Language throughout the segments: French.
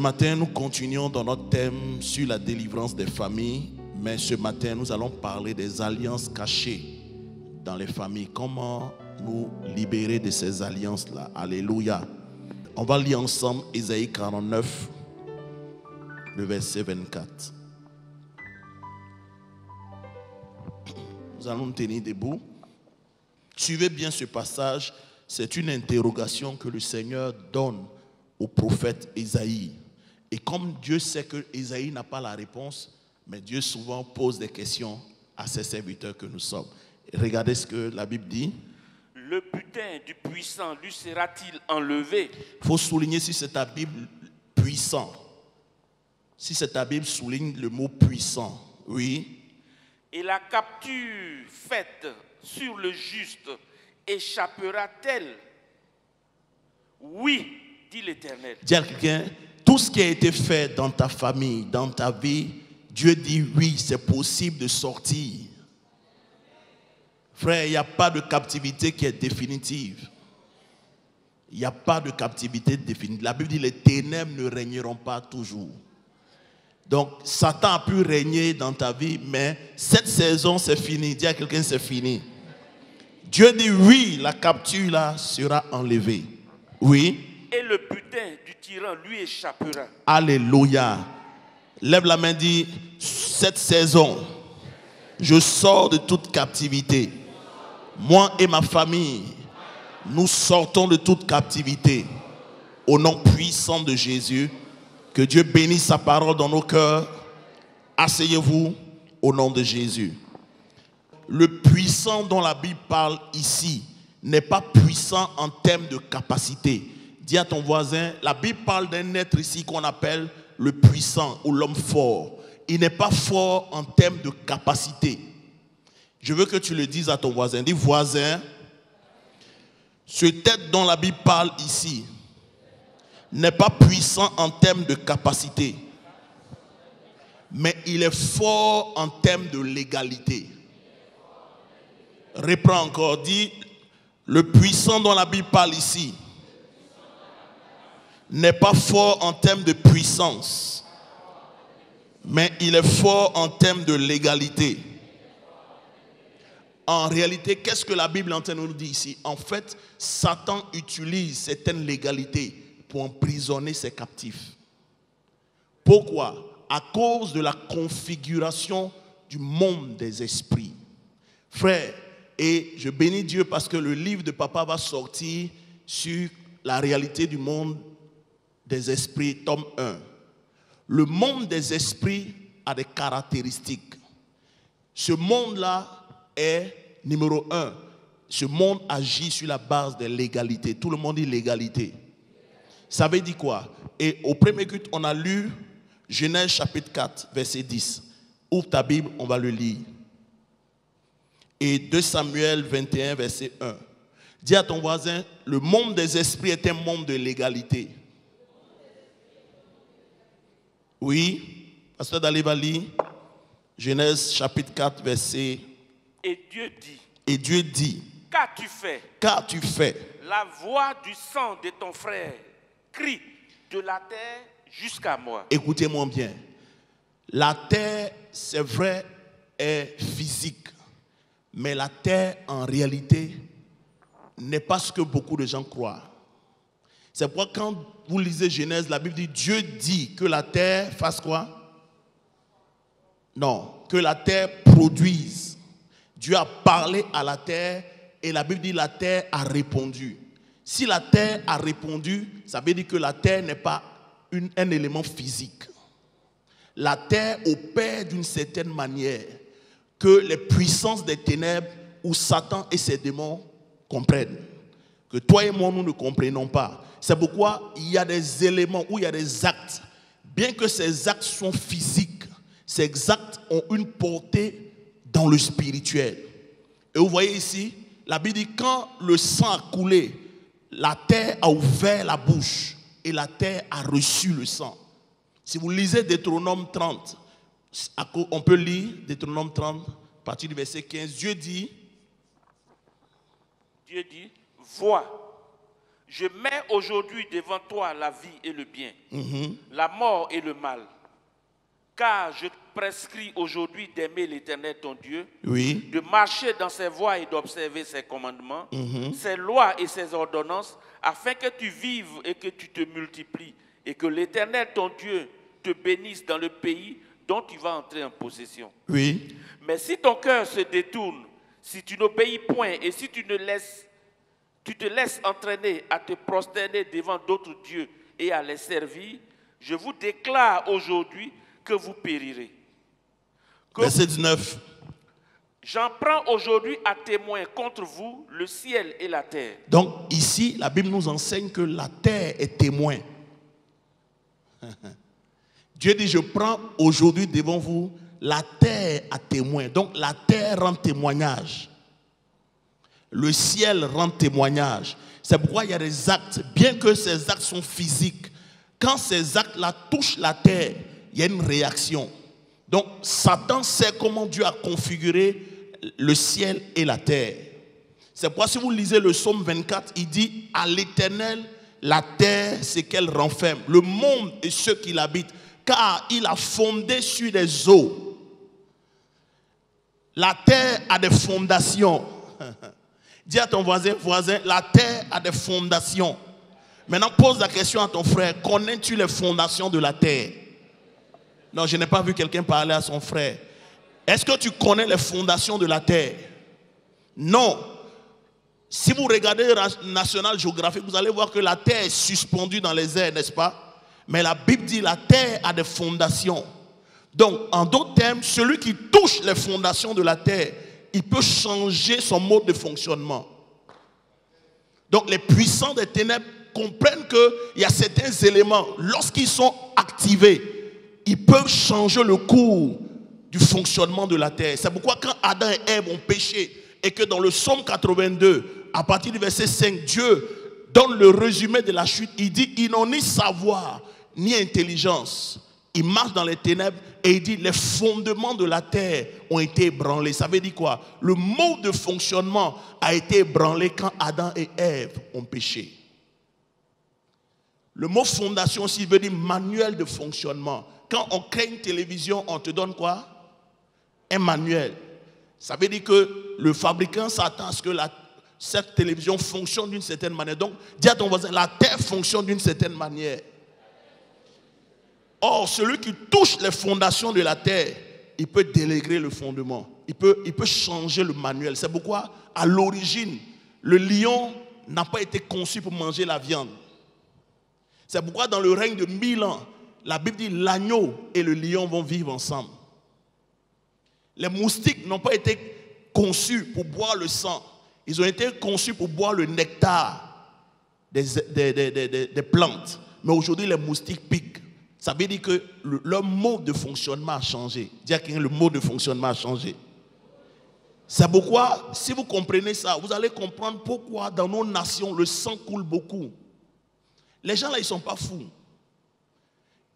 matin, nous continuons dans notre thème sur la délivrance des familles. Mais ce matin, nous allons parler des alliances cachées dans les familles. Comment nous libérer de ces alliances-là. Alléluia. On va lire ensemble Ésaïe 49, le verset 24. Nous allons nous tenir debout. Suivez bien ce passage. C'est une interrogation que le Seigneur donne au prophète Ésaïe. Et comme Dieu sait que Ésaïe n'a pas la réponse, mais Dieu souvent pose des questions à ses serviteurs que nous sommes. Et regardez ce que la Bible dit. Le butin du puissant lui sera-t-il enlevé? Il faut souligner si c'est ta Bible puissant. Si c'est ta Bible, souligne le mot puissant. Oui. Et la capture faite sur le juste échappera-t-elle? Oui, dit l'Éternel. Dis à quelqu'un, tout ce qui a été fait dans ta famille, dans ta vie, Dieu dit oui, c'est possible de sortir. Frère, il n'y a pas de captivité qui est définitive. Il n'y a pas de captivité définitive. La Bible dit les ténèbres ne régneront pas toujours. Donc, Satan a pu régner dans ta vie, mais cette saison, c'est fini. Dis à quelqu'un, c'est fini. Dieu dit oui, la capture là sera enlevée. Oui. Et le butin du tyran lui échappera. Alléluia. Lève la main, dis, cette saison, je sors de toute captivité. Moi et ma famille, nous sortons de toute captivité. Au nom puissant de Jésus, que Dieu bénisse sa parole dans nos cœurs. Asseyez-vous au nom de Jésus. Le puissant dont la Bible parle ici n'est pas puissant en termes de capacité. Dis à ton voisin, la Bible parle d'un être ici qu'on appelle le puissant ou l'homme fort. Il n'est pas fort en termes de capacité. Je veux que tu le dises à ton voisin. Dis, voisin, ce être dont la Bible parle ici n'est pas puissant en termes de capacité, mais il est fort en termes de légalité. Reprends encore, dis, le puissant dont la Bible parle ici n'est pas fort en termes de puissance, mais il est fort en termes de légalité. En réalité, qu'est-ce que la Bible est en train de nous dire ici? En fait, Satan utilise certaines légalités pour emprisonner ses captifs. Pourquoi? À cause de la configuration du monde des esprits. Frère, et je bénis Dieu parce que le livre de papa va sortir sur la réalité du monde des esprits, tome 1. Le monde des esprits a des caractéristiques. Ce monde-là est numéro 1. Ce monde agit sur la base de l'égalité. Tout le monde dit l'égalité. Ça veut dire quoi? Et au premier culte, on a lu Genèse chapitre 4, verset 10. Ouvre ta Bible, on va le lire. Et 2 Samuel 21, verset 1. Dis à ton voisin, le monde des esprits est un monde de l'égalité. Oui, pasteur Dalé va lire Genèse chapitre 4, verset. Et Dieu dit. Et Dieu dit. Qu'as-tu fait? Qu'as-tu fait? La voix du sang de ton frère crie de la terre jusqu'à moi. Écoutez-moi bien. La terre, c'est vrai, est physique. Mais la terre, en réalité, n'est pas ce que beaucoup de gens croient. C'est pourquoi quand vous lisez Genèse, la Bible dit, Dieu dit que la terre fasse quoi? Non, que la terre produise. Dieu a parlé à la terre et la Bible dit la terre a répondu. Si la terre a répondu, ça veut dire que la terre n'est pas un élément physique. La terre opère d'une certaine manière que les puissances des ténèbres où Satan et ses démons comprennent. Que toi et moi, nous ne comprenons pas. C'est pourquoi il y a des éléments où il y a des actes. Bien que ces actes sont physiques, ces actes ont une portée dans le spirituel. Et vous voyez ici, la Bible dit quand le sang a coulé, la terre a ouvert la bouche et la terre a reçu le sang. Si vous lisez Deutéronome 30, on peut lire Deutéronome 30, à partir du verset 15, Dieu dit, vois, Je mets aujourd'hui devant toi la vie et le bien, la mort et le mal. Car je te prescris aujourd'hui d'aimer l'Éternel ton Dieu, de marcher dans ses voies et d'observer ses commandements, ses lois et ses ordonnances, afin que tu vives et que tu te multiplies, et que l'Éternel ton Dieu te bénisse dans le pays dont tu vas entrer en possession. Oui. Mais si ton cœur se détourne, si tu n'obéis point et si tu te laisses entraîner à te prosterner devant d'autres dieux et à les servir, je vous déclare aujourd'hui que vous périrez. Verset 19. J'en prends aujourd'hui à témoin contre vous le ciel et la terre. Donc ici, la Bible nous enseigne que la terre est témoin. Dieu dit, je prends aujourd'hui devant vous la terre à témoin. Donc la terre rend témoignage. Le ciel rend témoignage. C'est pourquoi il y a des actes, bien que ces actes sont physiques, quand ces actes-là touchent la terre, il y a une réaction. Donc Satan sait comment Dieu a configuré le ciel et la terre. C'est pourquoi si vous lisez le psaume 24, il dit, à l'Éternel, la terre, c'est qu'elle renferme, le monde et ceux qui l'habitent, car il a fondé sur des eaux. La terre a des fondations. Dis à ton voisin, la terre a des fondations. Maintenant, pose la question à ton frère, connais-tu les fondations de la terre? Non, je n'ai pas vu quelqu'un parler à son frère. Est-ce que tu connais les fondations de la terre? Non. Si vous regardez National Geographic, vous allez voir que la terre est suspendue dans les airs, n'est-ce pas? Mais la Bible dit la terre a des fondations. Donc, en d'autres termes, celui qui touche les fondations de la terre, il peut changer son mode de fonctionnement. Donc, les puissants des ténèbres comprennent qu'il y a certains éléments, lorsqu'ils sont activés, ils peuvent changer le cours du fonctionnement de la terre. C'est pourquoi quand Adam et Ève ont péché, et que dans le psaume 82, à partir du verset 5, Dieu donne le résumé de la chute. Il dit, ils n'ont ni savoir, ni intelligence. Il marche dans les ténèbres et il dit, les fondements de la terre ont été ébranlés. Ça veut dire quoi? Le mode de fonctionnement a été ébranlé quand Adam et Ève ont péché. Le mot fondation aussi veut dire manuel de fonctionnement. Quand on crée une télévision, on te donne quoi? Un manuel. Ça veut dire que le fabricant s'attend à ce que cette télévision fonctionne d'une certaine manière. Donc, dis à ton voisin, la terre fonctionne d'une certaine manière. Or, celui qui touche les fondations de la terre, il peut déléguer le fondement. Il peut changer le manuel. C'est pourquoi, à l'origine, le lion n'a pas été conçu pour manger la viande. C'est pourquoi, dans le règne de 1000 ans, la Bible dit l'agneau et le lion vont vivre ensemble. Les moustiques n'ont pas été conçus pour boire le sang. Ils ont été conçus pour boire le nectar des plantes. Mais aujourd'hui, les moustiques piquent. Ça veut dire que leur mode de fonctionnement a changé. Dis à quelqu'un, le mode de fonctionnement a changé. C'est pourquoi, si vous comprenez ça, vous allez comprendre pourquoi dans nos nations, le sang coule beaucoup. Les gens là, ils ne sont pas fous.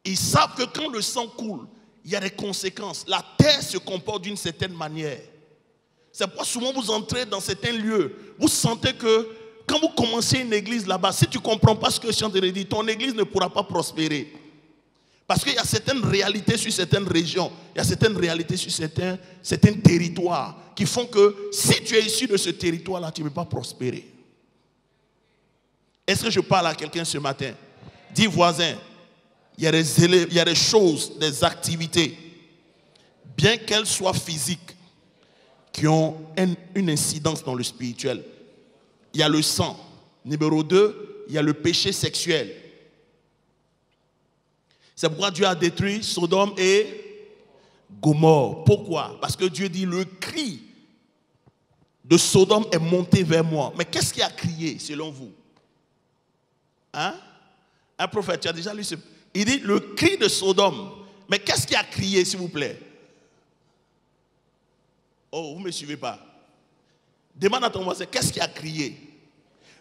Ils savent que quand le sang coule, il y a des conséquences. La terre se comporte d'une certaine manière. C'est pourquoi souvent vous entrez dans certains lieux, vous sentez que quand vous commencez une église là-bas, si tu ne comprends pas ce que je suis en train de dire, ton église ne pourra pas prospérer. Parce qu'il y a certaines réalités sur certaines régions, il y a certaines réalités sur certains territoires qui font que si tu es issu de ce territoire-là, tu ne peux pas prospérer. Est-ce que je parle à quelqu'un ce matin? Dis voisin, il y a des choses, des activités, bien qu'elles soient physiques, qui ont une incidence dans le spirituel. Il y a le sang. Numéro 2, il y a le péché sexuel. C'est pourquoi Dieu a détruit Sodome et Gomorrhe. Pourquoi? Parce que Dieu dit, le cri de Sodome est monté vers moi. Mais qu'est-ce qui a crié selon vous? Hein? Un prophète, tu as déjà lu ce... Il dit, le cri de Sodome. Mais qu'est-ce qui a crié, s'il vous plaît? Oh, vous ne me suivez pas. Demande à ton voisin, qu'est-ce qui a crié?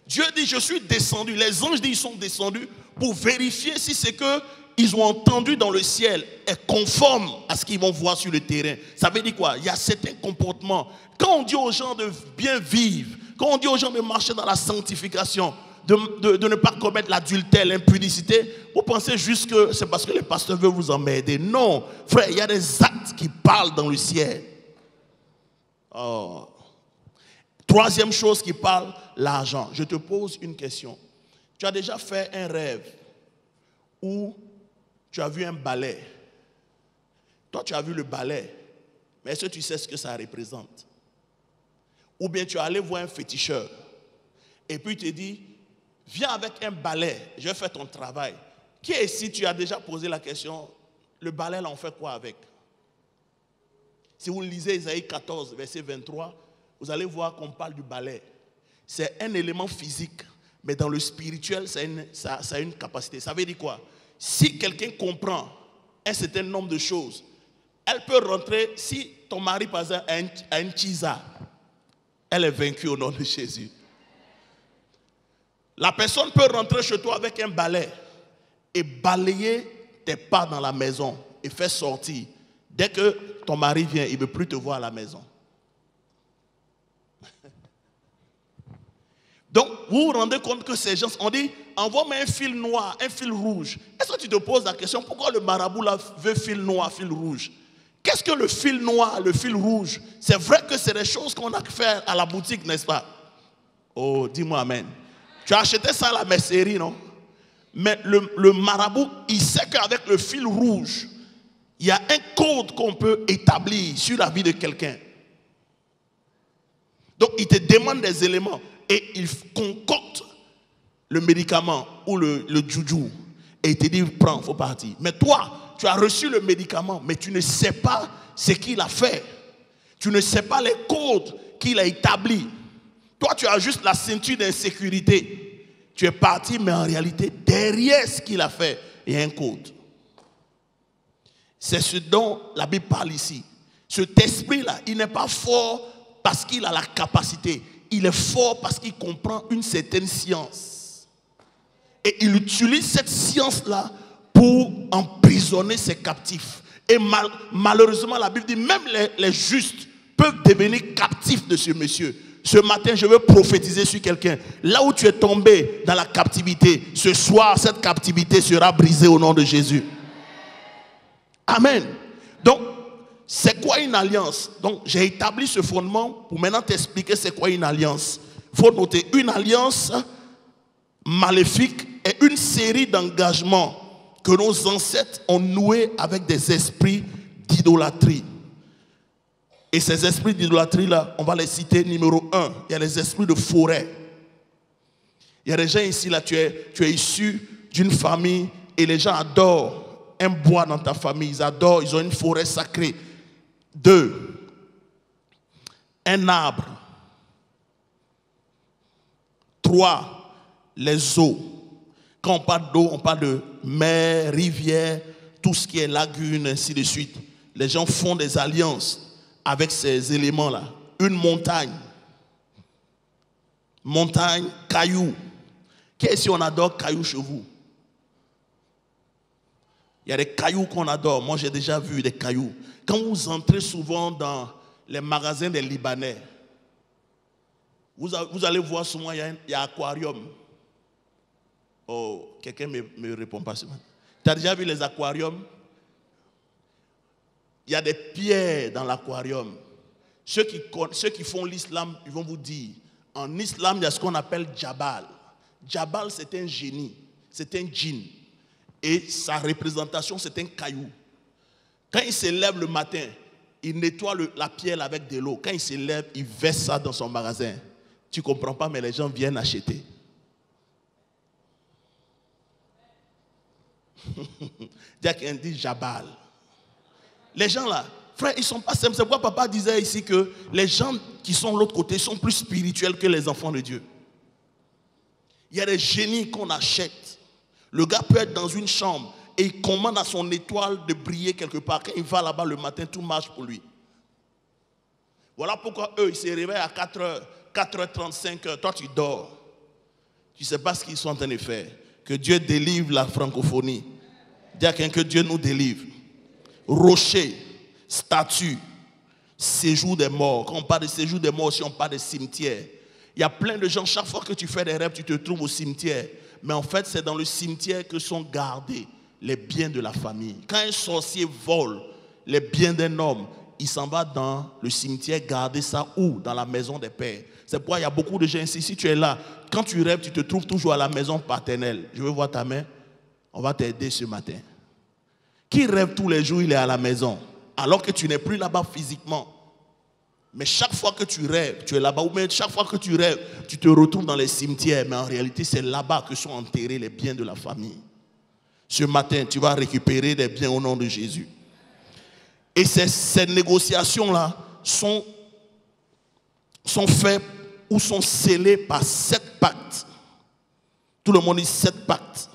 Dieu dit, je suis descendu. Les anges disent, ils sont descendus pour vérifier si c'est que ils ont entendu dans le ciel est conforme à ce qu'ils vont voir sur le terrain. Ça veut dire quoi? Il y a certains comportements. Quand on dit aux gens de bien vivre, quand on dit aux gens de marcher dans la sanctification, de ne pas commettre l'adultère, l'impudicité, vous pensez juste que c'est parce que les pasteurs veulent vous emmerder. Non, frère, il y a des actes qui parlent dans le ciel. Oh. Troisième chose qui parle, l'argent. Je te pose une question. Tu as déjà fait un rêve où tu as vu un balai. Toi, tu as vu le balai, mais est-ce que tu sais ce que ça représente? Ou bien tu es allé voir un féticheur et puis tu te dis, viens avec un balai, je vais faire ton travail. Qui est ici, tu as déjà posé la question, le balai là on fait quoi avec? Si vous lisez Isaïe 14, verset 23, vous allez voir qu'on parle du balai. C'est un élément physique, mais dans le spirituel, ça a une capacité. Ça veut dire quoi? Si quelqu'un comprend un certain nombre de choses, elle peut rentrer, si ton mari par exemple a une tisa, elle est vaincue au nom de Jésus. La personne peut rentrer chez toi avec un balai et balayer tes pas dans la maison et faire sortir. Dès que ton mari vient, il ne veut plus te voir à la maison. Donc, vous vous rendez compte que ces gens, on dit, envoie-moi un fil noir, un fil rouge. Est-ce que tu te poses la question, pourquoi le marabout là veut fil noir, fil rouge? Qu'est-ce que le fil noir, le fil rouge? C'est vrai que c'est des choses qu'on a fait à la boutique, n'est-ce pas? Oh, dis-moi amen. Tu as acheté ça à la mercerie, non? Mais le marabout, il sait qu'avec le fil rouge, il y a un code qu'on peut établir sur la vie de quelqu'un. Donc, il te demande des éléments et il concocte le médicament ou le juju et il te dit, prends, il faut partir. Mais toi, tu as reçu le médicament, mais tu ne sais pas ce qu'il a fait. Tu ne sais pas les codes qu'il a établis. Toi, tu as juste la ceinture d'insécurité. Tu es parti, mais en réalité, derrière ce qu'il a fait, il y a un code. C'est ce dont la Bible parle ici. Cet esprit-là, il n'est pas fort parce qu'il a la capacité. Il est fort parce qu'il comprend une certaine science. Et il utilise cette science-là pour emprisonner ses captifs. Et malheureusement, la Bible dit même les justes peuvent devenir captifs de ce monsieur. Ce matin, je veux prophétiser sur quelqu'un. Là où tu es tombé dans la captivité, ce soir, cette captivité sera brisée au nom de Jésus. Amen. Donc, c'est quoi une alliance? Donc, j'ai établi ce fondement pour maintenant t'expliquer c'est quoi une alliance. Il faut noter, une alliance maléfique est une série d'engagements que nos ancêtres ont noués avec des esprits d'idolâtrie. Et ces esprits d'idolâtrie-là, on va les citer. Numéro 1, il y a les esprits de forêt. Il y a des gens ici, là, tu es issu d'une famille et les gens adorent un bois dans ta famille. Ils adorent, ils ont une forêt sacrée. 2, un arbre. 3, les eaux. Quand on parle d'eau, on parle de mer, rivière, tout ce qui est lagune, ainsi de suite. Les gens font des alliances avec ces éléments-là. Une montagne. Montagne, cailloux. Qu'est-ce qu'on adore cailloux chez vous? Il y a des cailloux qu'on adore. Moi, j'ai déjà vu des cailloux. Quand vous entrez souvent dans les magasins des Libanais, vous allez voir souvent, il y a un aquarium. Oh, quelqu'un ne me répond pas ce matin. Tu as déjà vu les aquariums? Il y a des pierres dans l'aquarium. Ceux qui font l'islam, ils vont vous dire, en islam, il y a ce qu'on appelle Jabal. Jabal, c'est un génie, c'est un djinn. Et sa représentation, c'est un caillou. Quand il se lève le matin, il nettoie la pierre avec de l'eau. Quand il se lève, il verse ça dans son magasin. Tu ne comprends pas, mais les gens viennent acheter. Quelqu'un dit Jabal. Les gens là, frère, ils sont pas simples. C'est pourquoi papa disait ici que les gens qui sont de l'autre côté sont plus spirituels que les enfants de Dieu. Il y a des génies qu'on achète. Le gars peut être dans une chambre et il commande à son étoile de briller quelque part. Quand il va là-bas le matin, tout marche pour lui. Voilà pourquoi eux, ils se réveillent à 4h, 4h35. Toi, tu dors. Tu ne sais pas ce qu'ils sont en train de faire. Que Dieu délivre la francophonie. Dis à quelqu'un que Dieu nous délivre. Rocher, statue, séjour des morts. Quand on parle de séjour des morts, si on parle de cimetière, Il y a plein de gens, chaque fois que tu fais des rêves, tu te trouves au cimetière. Mais en fait, c'est dans le cimetière que sont gardés les biens de la famille. Quand un sorcier vole les biens d'un homme, il s'en va dans le cimetière garder ça où? Dans la maison des pères. C'est pourquoi il y a beaucoup de gens ici. Si tu es là, quand tu rêves, tu te trouves toujours à la maison paternelle. Je veux voir ta main. On va t'aider ce matin. Qui rêve tous les jours, il est à la maison, alors que tu n'es plus là-bas physiquement. Mais chaque fois que tu rêves, tu es là-bas. Ou même chaque fois que tu rêves, tu te retrouves dans les cimetières. Mais en réalité, c'est là-bas que sont enterrés les biens de la famille. Ce matin, tu vas récupérer des biens au nom de Jésus. Et ces négociations-là sont faites ou sont scellées par 7 pactes. Tout le monde dit 7 pactes.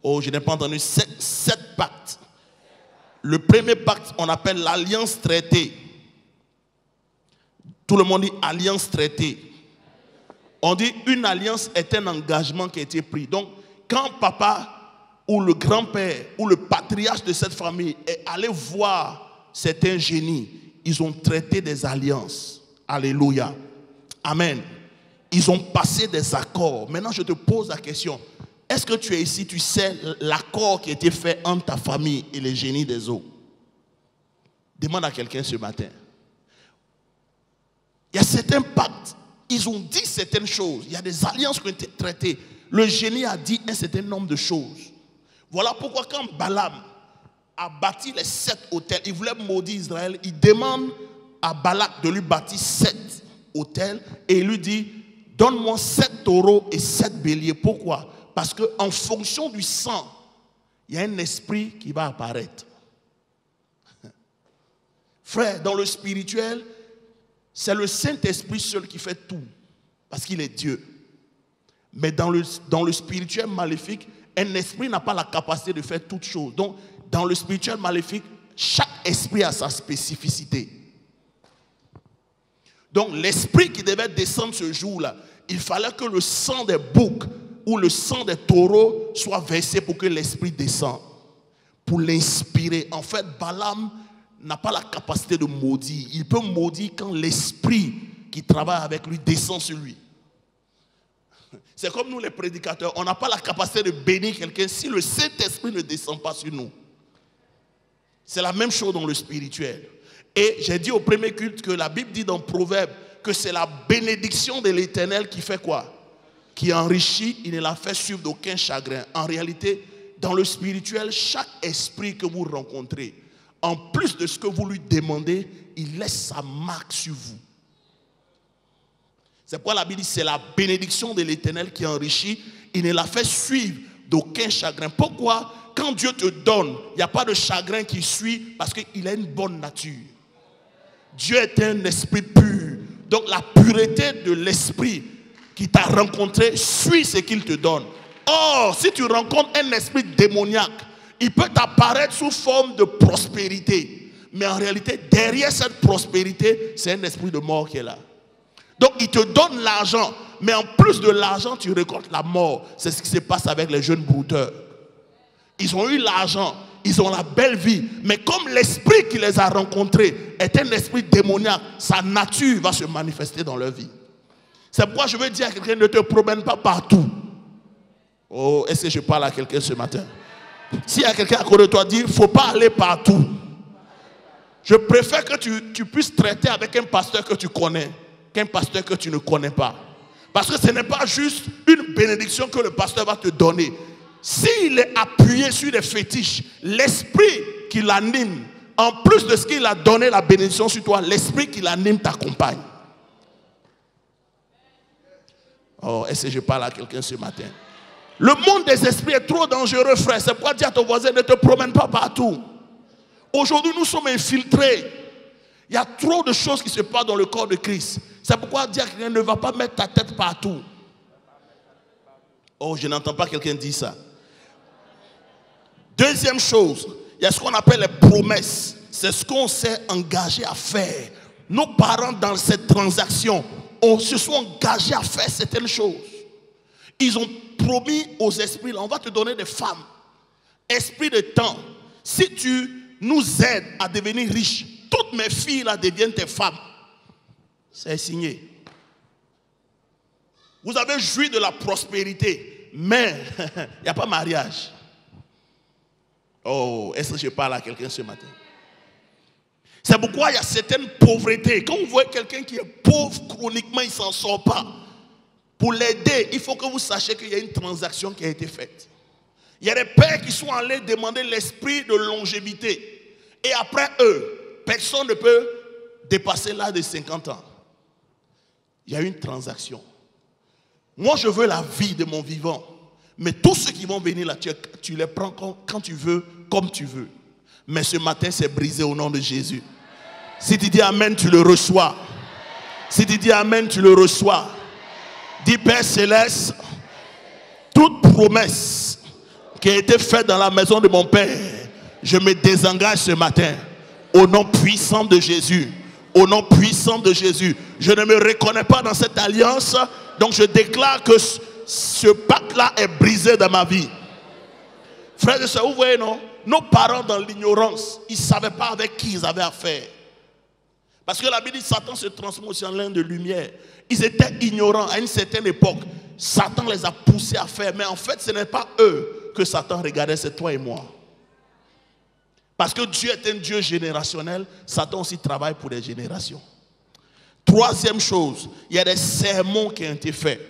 Oh, je n'ai pas entendu 7 pactes. Le premier pacte, on appelle l'alliance traitée. Tout le monde dit alliance traitée. On dit une alliance est un engagement qui a été pris. Donc, quand papa ou le grand-père ou le patriarche de cette famille est allé voir certains génies, ils ont traité des alliances. Alléluia. Amen. Ils ont passé des accords. Maintenant, je te pose la question. Est-ce que tu es ici, tu sais l'accord qui a été fait entre ta famille et les génies des eaux? Demande à quelqu'un ce matin. Il y a certains pactes. Ils ont dit certaines choses. Il y a des alliances qui ont été traitées. Le génie a dit un certain nombre de choses. Voilà pourquoi quand Balaam a bâti les 7 autels, il voulait maudire Israël, il demande à Balak de lui bâtir 7 autels et il lui dit, donne-moi 7 taureaux et 7 béliers. Pourquoi? Parce qu'en fonction du sang, il y a un esprit qui va apparaître. Frère, dans le spirituel, c'est le Saint-Esprit seul qui fait tout, parce qu'il est Dieu. Mais dans le spirituel maléfique, un esprit n'a pas la capacité de faire toutes choses. Donc, dans le spirituel maléfique, chaque esprit a sa spécificité. Donc, l'esprit qui devait descendre ce jour-là, il fallait que le sang des boucs ou le sang des taureaux soit versé pour que l'esprit descende, pour l'inspirer. En fait, Balaam n'a pas la capacité de maudire. Il peut maudire quand l'esprit qui travaille avec lui descend sur lui. C'est comme nous les prédicateurs, on n'a pas la capacité de bénir quelqu'un si le Saint-Esprit ne descend pas sur nous. C'est la même chose dans le spirituel. Et j'ai dit au premier culte que la Bible dit dans Proverbe que c'est la bénédiction de l'Éternel qui fait quoi? Qui enrichit, il ne la fait suivre d'aucun chagrin. En réalité, dans le spirituel, chaque esprit que vous rencontrez, en plus de ce que vous lui demandez, il laisse sa marque sur vous. C'est pourquoi la Bible dit c'est la bénédiction de l'Éternel qui enrichit, il ne la fait suivre d'aucun chagrin. Pourquoi? Quand Dieu te donne, il n'y a pas de chagrin qui suit parce qu'il a une bonne nature. Dieu est un esprit pur. Donc la pureté de l'esprit qui t'a rencontré suit ce qu'il te donne. Or, si tu rencontres un esprit démoniaque, il peut t'apparaître sous forme de prospérité. Mais en réalité, derrière cette prospérité, c'est un esprit de mort qui est là. Donc il te donne l'argent, mais en plus de l'argent, tu récoltes la mort. C'est ce qui se passe avec les jeunes brouteurs. Ils ont eu l'argent, ils ont la belle vie, mais comme l'esprit qui les a rencontrés est un esprit démoniaque, sa nature va se manifester dans leur vie. C'est pourquoi je veux dire à quelqu'un, ne te promène pas partout. Oh, est-ce que je parle à quelqu'un ce matin? S'il y a quelqu'un à côté de toi, dit, il ne faut pas aller partout. Je préfère que tu puisses traiter avec un pasteur que tu connais qu'un pasteur que tu ne connais pas. Parce que ce n'est pas juste une bénédiction que le pasteur va te donner. S'il est appuyé sur des fétiches, l'esprit qui l'anime, en plus de ce qu'il a donné la bénédiction sur toi, l'esprit qui l'anime t'accompagne. Oh, est-ce que je parle à quelqu'un ce matin? Le monde des esprits est trop dangereux, frère. C'est pourquoi dire à ton voisin, ne te promène pas partout. Aujourd'hui, nous sommes infiltrés. Il y a trop de choses qui se passent dans le corps de Christ. C'est pourquoi dire à quelqu'un, ne va pas mettre ta tête partout. Oh, je n'entends pas quelqu'un dire ça. Deuxième chose, il y a ce qu'on appelle les promesses. C'est ce qu'on s'est engagé à faire. Nos parents, dans cette transaction, se sont engagés à faire certaines choses. Ils ont promis aux esprits, là, on va te donner des femmes. Esprit de temps, si tu nous aides à devenir riches, toutes mes filles là deviennent tes femmes. C'est signé. Vous avez joui de la prospérité, mais il n'y a pas mariage. Oh, est-ce que je parle à quelqu'un ce matin? C'est pourquoi il y a certaines pauvretés. Quand vous voyez quelqu'un qui est pauvre chroniquement, il ne s'en sort pas. Pour l'aider, il faut que vous sachiez qu'il y a une transaction qui a été faite. Il y a des pères qui sont allés demander l'esprit de longévité. Et après eux, personne ne peut dépasser l'âge de 50 ans. Il y a une transaction. Moi, je veux la vie de mon vivant. Mais tous ceux qui vont venir là, tu les prends quand tu veux, comme tu veux. Mais ce matin, c'est brisé au nom de Jésus. Si tu dis Amen, tu le reçois. Si tu dis Amen, tu le reçois. Dis Père Céleste, toute promesse qui a été faite dans la maison de mon Père, je me désengage ce matin. Au nom puissant de Jésus. Au nom puissant de Jésus. Je ne me reconnais pas dans cette alliance. Donc je déclare que ce pacte-là est brisé dans ma vie. Frères et sœurs, vous voyez, non? Nos parents dans l'ignorance, ils ne savaient pas avec qui ils avaient affaire. Parce que la Bible dit Satan se transforme aussi en l'un de lumière. Ils étaient ignorants à une certaine époque. Satan les a poussés à faire. Mais en fait, ce n'est pas eux que Satan regardait, c'est toi et moi. Parce que Dieu est un Dieu générationnel, Satan aussi travaille pour les générations. Troisième chose, il y a des sermons qui ont été faits.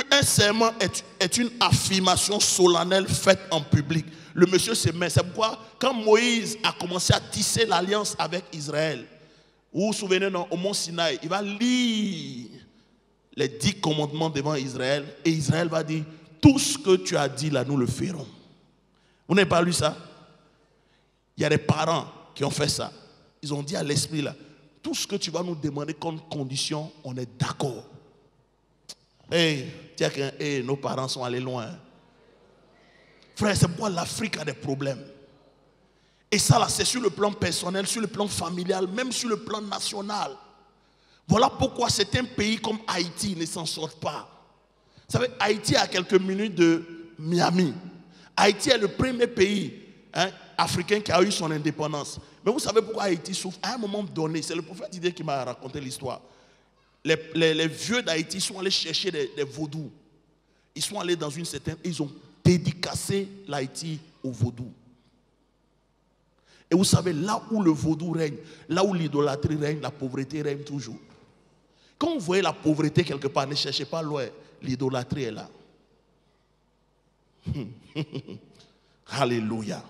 Un serment est une affirmation solennelle faite en public. Le monsieur se met. C'est pourquoi quand Moïse a commencé à tisser l'alliance avec Israël, vous vous souvenez, non, au mont Sinaï, il va lire les 10 commandements devant Israël et Israël va dire, tout ce que tu as dit là, nous le ferons. Vous n'avez pas lu ça? Il y a des parents qui ont fait ça. Ils ont dit à l'esprit là, tout ce que tu vas nous demander comme condition, on est d'accord. Tiens, nos parents sont allés loin. Frère, c'est pourquoi l'Afrique a des problèmes. Et ça là, c'est sur le plan personnel, sur le plan familial, même sur le plan national. Voilà pourquoi certains pays comme Haïti ne s'en sortent pas. Vous savez, Haïti est à quelques minutes de Miami. Haïti est le premier pays africain qui a eu son indépendance. Mais vous savez pourquoi Haïti souffre? À un moment donné, c'est le prophète Idé qui m'a raconté l'histoire. Les vieux d'Haïti sont allés chercher des vaudous. Ils sont allés dans une certaine... Ils ont dédicacé l'Haïti au vaudou. Et vous savez, là où le vaudou règne, là où l'idolâtrie règne, la pauvreté règne toujours. Quand vous voyez la pauvreté quelque part, ne cherchez pas loin, l'idolâtrie est là. Alléluia.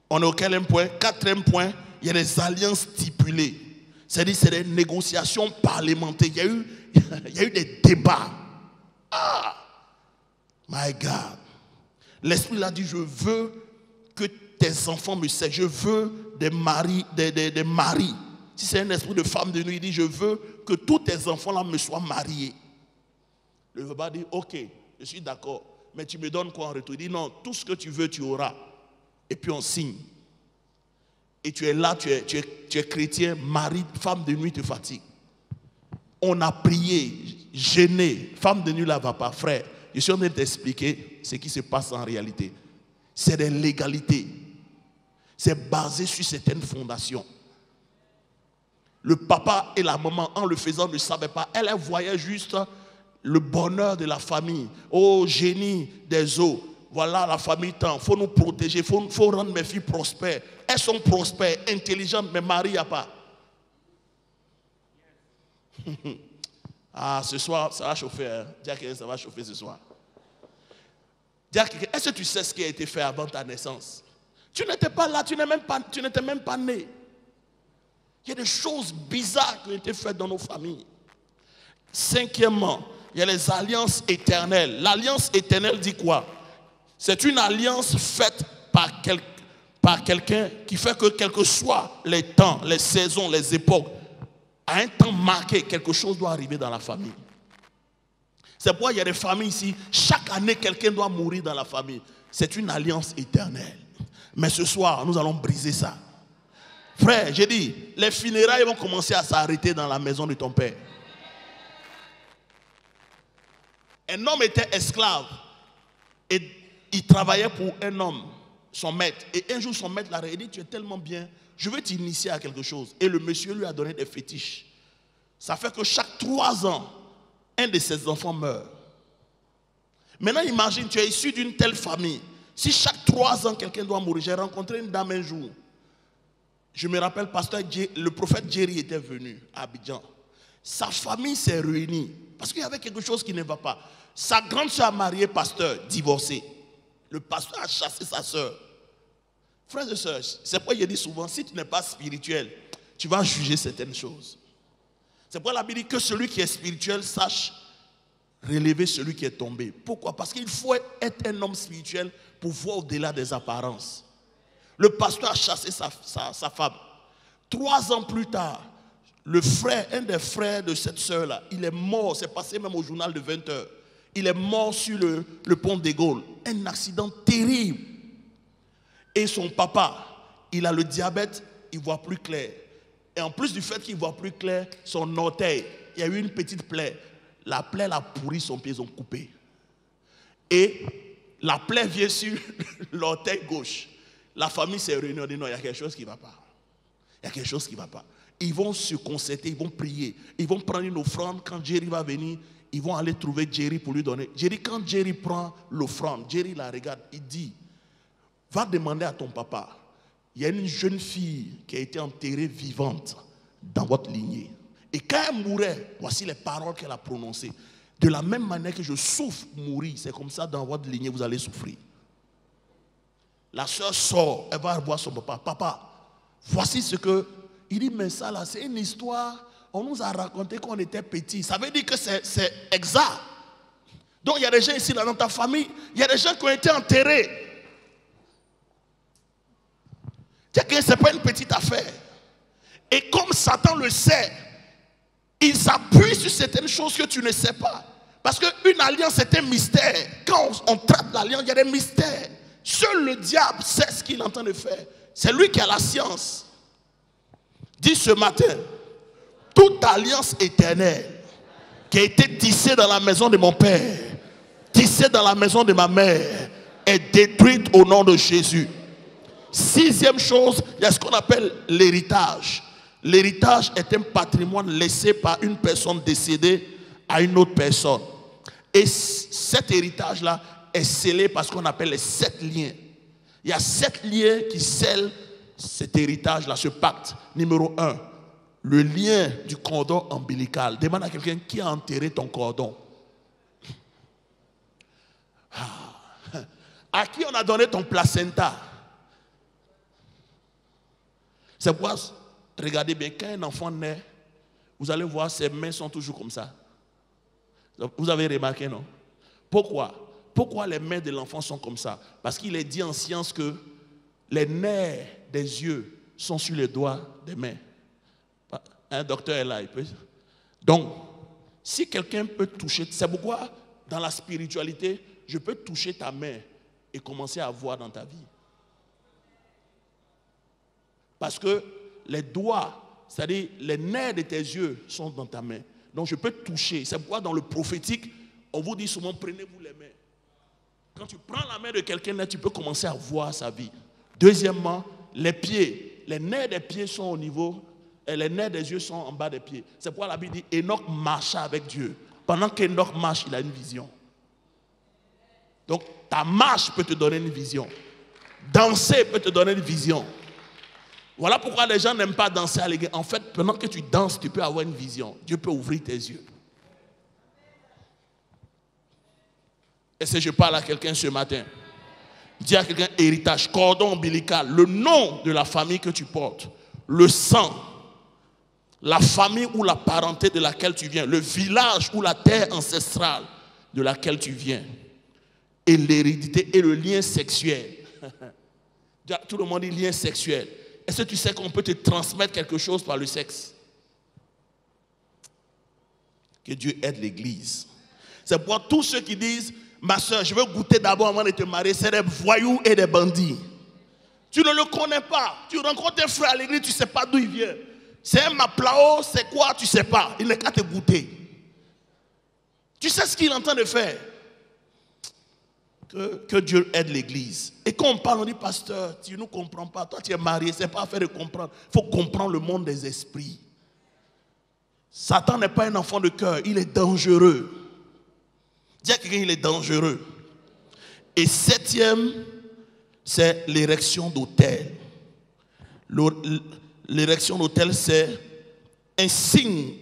On est au quatrième point? Quatrième point, il y a des alliances stipulées. C'est-à-dire, c'est des négociations parlementaires. Il y a eu des débats. Ah! My God. L'Esprit l'a dit, je veux que tes enfants me servent. Je veux des maris. Si c'est un esprit de femme de nuit, il dit, je veux que tous tes enfants-là me soient mariés. Le verbe dit, ok, je suis d'accord. Mais tu me donnes quoi en retour? Il dit, non, tout ce que tu veux, tu auras. Et puis on signe. Et tu es là, tu es chrétien, mari, femme de nuit te fatigue. On a prié, gêné, femme de nuit là va pas, frère. Je suis en train de t'expliquer ce qui se passe en réalité. C'est des légalités. C'est basé sur certaines fondations. Le papa et la maman, en le faisant, ne savaient pas. Elle voyait juste le bonheur de la famille. Oh, génie des eaux. Voilà la famille tant. Il faut nous protéger. Il faut rendre mes filles prospères. Elles sont prospères, intelligentes, mais Marie n'y a pas. Ah, ce soir, ça va chauffer. Hein? Dis à quelqu'un, ça va chauffer ce soir. Dis à quelqu'un, est-ce que tu sais ce qui a été fait avant ta naissance? Tu n'étais pas là, tu n'étais même pas né. Il y a des choses bizarres qui ont été faites dans nos familles. Cinquièmement, il y a les alliances éternelles. L'alliance éternelle dit quoi? C'est une alliance faite par quelqu'un qui fait que quel que soit les temps, les saisons, les époques, à un temps marqué, quelque chose doit arriver dans la famille. C'est pourquoi il y a des familles ici, chaque année quelqu'un doit mourir dans la famille. C'est une alliance éternelle. Mais ce soir, nous allons briser ça. Frère, j'ai dit, les funérailles vont commencer à s'arrêter dans la maison de ton père. Un homme était esclave et il travaillait pour un homme, son maître. Et un jour, son maître l'a dit, tu es tellement bien, je veux t'initier à quelque chose. Et le monsieur lui a donné des fétiches. Ça fait que chaque 3 ans, un de ses enfants meurt. Maintenant, imagine, tu es issu d'une telle famille. Si chaque 3 ans, quelqu'un doit mourir. J'ai rencontré une dame un jour. Je me rappelle, le prophète Jerry était venu à Abidjan. Sa famille s'est réunie parce qu'il y avait quelque chose qui ne va pas. Sa grande soeur a marié pasteur, divorcé. Le pasteur a chassé sa soeur. Frères et sœurs, c'est pourquoi je dis souvent, si tu n'es pas spirituel, tu vas juger certaines choses. C'est pourquoi la Bible dit que celui qui est spirituel sache relever celui qui est tombé. Pourquoi? Parce qu'il faut être un homme spirituel pour voir au-delà des apparences. Le pasteur a chassé sa femme. 3 ans plus tard, un des frères de cette sœur-là, il est mort. C'est passé même au journal de 20h. Il est mort sur le pont des Gaules. Un accident terrible. Et son papa, il a le diabète, il ne voit plus clair. Et en plus du fait qu'il ne voit plus clair, son orteil, il y a eu une petite plaie. La plaie l'a pourri, son pied, ils ont coupé. Et la plaie vient sur l'orteil gauche. La famille s'est réunie, on dit non, il y a quelque chose qui ne va pas. Il y a quelque chose qui ne va pas. Ils vont se concerter, ils vont prier. Ils vont prendre une offrande. Quand Jerry va venir, ils vont aller trouver Jerry pour lui donner. Quand Jerry prend l'offrande, Jerry la regarde, il dit, va demander à ton papa, il y a une jeune fille qui a été enterrée vivante dans votre lignée. Et quand elle mourait, voici les paroles qu'elle a prononcées. De la même manière que je souffre mourir, c'est comme ça dans votre lignée, vous allez souffrir. La soeur sort, elle va voir son papa. Papa, voici ce que... Il dit, mais ça là, c'est une histoire. On nous a raconté qu'on était petits. Ça veut dire que c'est exact. Donc il y a des gens ici là, dans ta famille, il y a des gens qui ont été enterrés. C'est que ce n'est pas une petite affaire. Et comme Satan le sait, il s'appuie sur certaines choses que tu ne sais pas. Parce qu'une alliance est un mystère. Quand on traite l'alliance, il y a des mystères. Seul le diable sait ce qu'il est en train de faire. C'est lui qui a la science. Dis ce matin, toute alliance éternelle qui a été tissée dans la maison de mon père, tissée dans la maison de ma mère, est détruite au nom de Jésus. 6e chose, il y a ce qu'on appelle l'héritage. L'héritage est un patrimoine laissé par une personne décédée à une autre personne. Et cet héritage-là est scellé par ce qu'on appelle les 7 liens. Il y a 7 liens qui scellent cet héritage-là, ce pacte. Numéro 1, le lien du cordon ombilical. Demande à quelqu'un qui a enterré ton cordon. À qui on a donné ton placenta? C'est pourquoi, regardez bien, quand un enfant naît, vous allez voir, ses mains sont toujours comme ça. Vous avez remarqué, non? Pourquoi? Pourquoi les mains de l'enfant sont comme ça? Parce qu'il est dit en science que les nerfs des yeux sont sur les doigts des mains. Un docteur est là, il peut. Donc, si quelqu'un peut toucher, c'est pourquoi dans la spiritualité, je peux toucher ta main et commencer à voir dans ta vie. Parce que les doigts, c'est-à-dire les nerfs de tes yeux sont dans ta main. Donc je peux toucher. C'est pourquoi dans le prophétique, on vous dit souvent, prenez-vous les mains. Quand tu prends la main de quelqu'un, tu peux commencer à voir sa vie. Deuxièmement, les pieds. Les nerfs des pieds sont au niveau, et les nerfs des yeux sont en bas des pieds. C'est pourquoi la Bible dit, Enoch marcha avec Dieu. Pendant qu'Enoch marche, il a une vision. Donc ta marche peut te donner une vision. Danser peut te donner une vision. Voilà pourquoi les gens n'aiment pas danser à l'église. En fait, pendant que tu danses, tu peux avoir une vision. Dieu peut ouvrir tes yeux. Et si je parle à quelqu'un ce matin, dis à quelqu'un héritage, cordon ombilical, le nom de la famille que tu portes, le sang, la famille ou la parenté de laquelle tu viens, le village ou la terre ancestrale de laquelle tu viens, et l'hérédité et le lien sexuel. Tout le monde dit lien sexuel. Est-ce que tu sais qu'on peut te transmettre quelque chose par le sexe? Que Dieu aide l'église. C'est pour tous ceux qui disent, ma soeur, je veux goûter d'abord avant de te marier, c'est des voyous et des bandits. Tu ne le connais pas. Tu rencontres un frère à l'église, tu ne sais pas d'où il vient. C'est un maplao, c'est quoi, tu ne sais pas. Il n'est qu'à te goûter. Tu sais ce qu'il est en train de faire. Que Dieu aide l'église. Et quand on parle, on dit, pasteur, tu ne nous comprends pas. Toi, tu es marié, ce n'est pas affaire de comprendre. Il faut comprendre le monde des esprits. Satan n'est pas un enfant de cœur, il est dangereux. Dis à quelqu'un, il est dangereux. Et 7e, c'est l'érection d'autel. L'érection d'autel, c'est un signe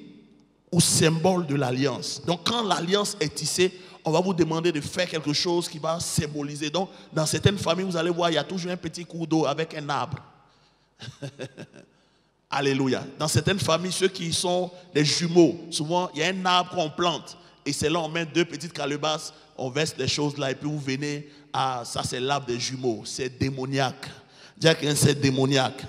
ou symbole de l'alliance. Donc quand l'alliance est tissée, on va vous demander de faire quelque chose qui va symboliser. Donc dans certaines familles, vous allez voir, il y a toujours un petit cours d'eau avec un arbre. Alléluia. Dans certaines familles, ceux qui sont des jumeaux, souvent il y a un arbre qu'on plante. Et c'est là on met 2 petites calebasses, on verse des choses là et puis vous venez, ah ça c'est l'arbre des jumeaux, c'est démoniaque. Dis à quelqu'un, c'est démoniaque.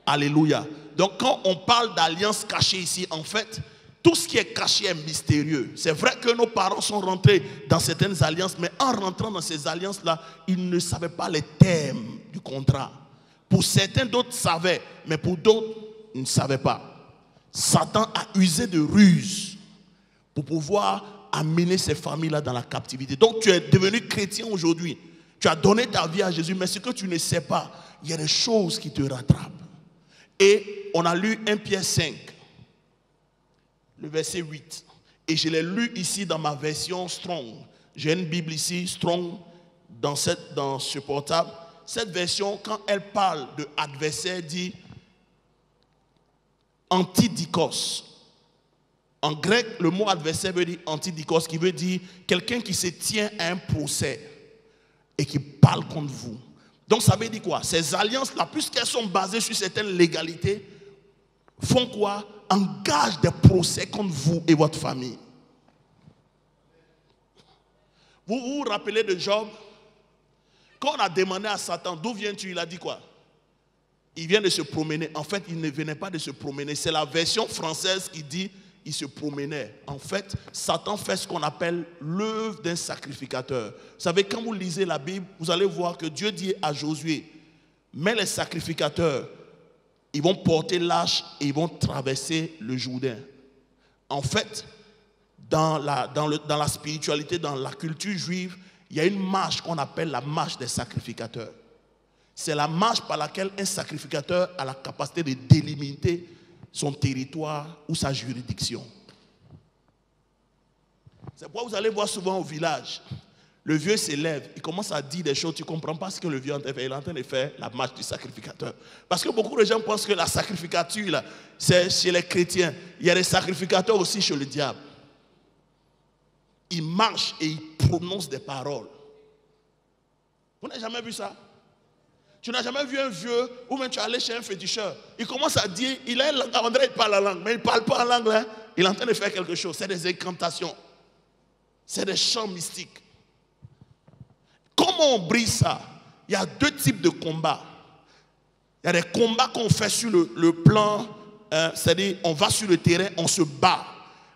Alléluia. Donc quand on parle d'alliance cachée ici, en fait, tout ce qui est caché est mystérieux. C'est vrai que nos parents sont rentrés dans certaines alliances, mais en rentrant dans ces alliances-là, ils ne savaient pas les termes du contrat. Pour certains, d'autres savaient, mais pour d'autres, ils ne savaient pas. Satan a usé de ruses pour pouvoir amener ces familles-là dans la captivité. Donc tu es devenu chrétien aujourd'hui. Tu as donné ta vie à Jésus, mais ce que tu ne sais pas, il y a des choses qui te rattrapent. Et on a lu 1 Pierre 5, le verset 8. Et je l'ai lu ici dans ma version Strong. J'ai une Bible ici, Strong, dans ce portable. Cette version, quand elle parle de adversaire, dit antidikos. En grec, le mot adversaire veut dire antidikos, qui veut dire quelqu'un qui se tient à un procès et qui parle contre vous. Donc ça veut dire quoi? Ces alliances-là, puisqu'elles sont basées sur certaines légalités, font quoi? Engagent des procès contre vous et votre famille. Vous vous rappelez de Job? Quand on a demandé à Satan, d'où viens-tu? Il a dit quoi? Il vient de se promener. En fait, il ne venait pas de se promener. C'est la version française qui dit il se promenait. En fait, Satan fait ce qu'on appelle l'œuvre d'un sacrificateur. Vous savez, quand vous lisez la Bible, vous allez voir que Dieu dit à Josué, mais les sacrificateurs, ils vont porter l'arche et ils vont traverser le Jourdain. En fait, dans la spiritualité, dans la culture juive, il y a une marche qu'on appelle la marche des sacrificateurs. C'est la marche par laquelle un sacrificateur a la capacité de délimiter son territoire ou sa juridiction. C'est pourquoi vous allez voir souvent au village, le vieux s'élève, il commence à dire des choses, tu ne comprends pas ce que le vieux est en train de faire. Il est en train de faire la marche du sacrificateur. Parce que beaucoup de gens pensent que la sacrificature, là, c'est chez les chrétiens. Il y a des sacrificateurs aussi chez le diable. Il marche et il prononce des paroles. Vous n'avez jamais vu ça? Tu n'as jamais vu un vieux, ou même tu es allé chez un féticheur. Il commence à dire, on dirait qu'il parle la langue, mais il ne parle pas en langue. Hein? Il est en train de faire quelque chose. C'est des incantations. C'est des chants mystiques. Comment on brise ça? Il y a 2 types de combats. Il y a des combats qu'on fait sur le plan, c'est-à-dire on va sur le terrain, on se bat.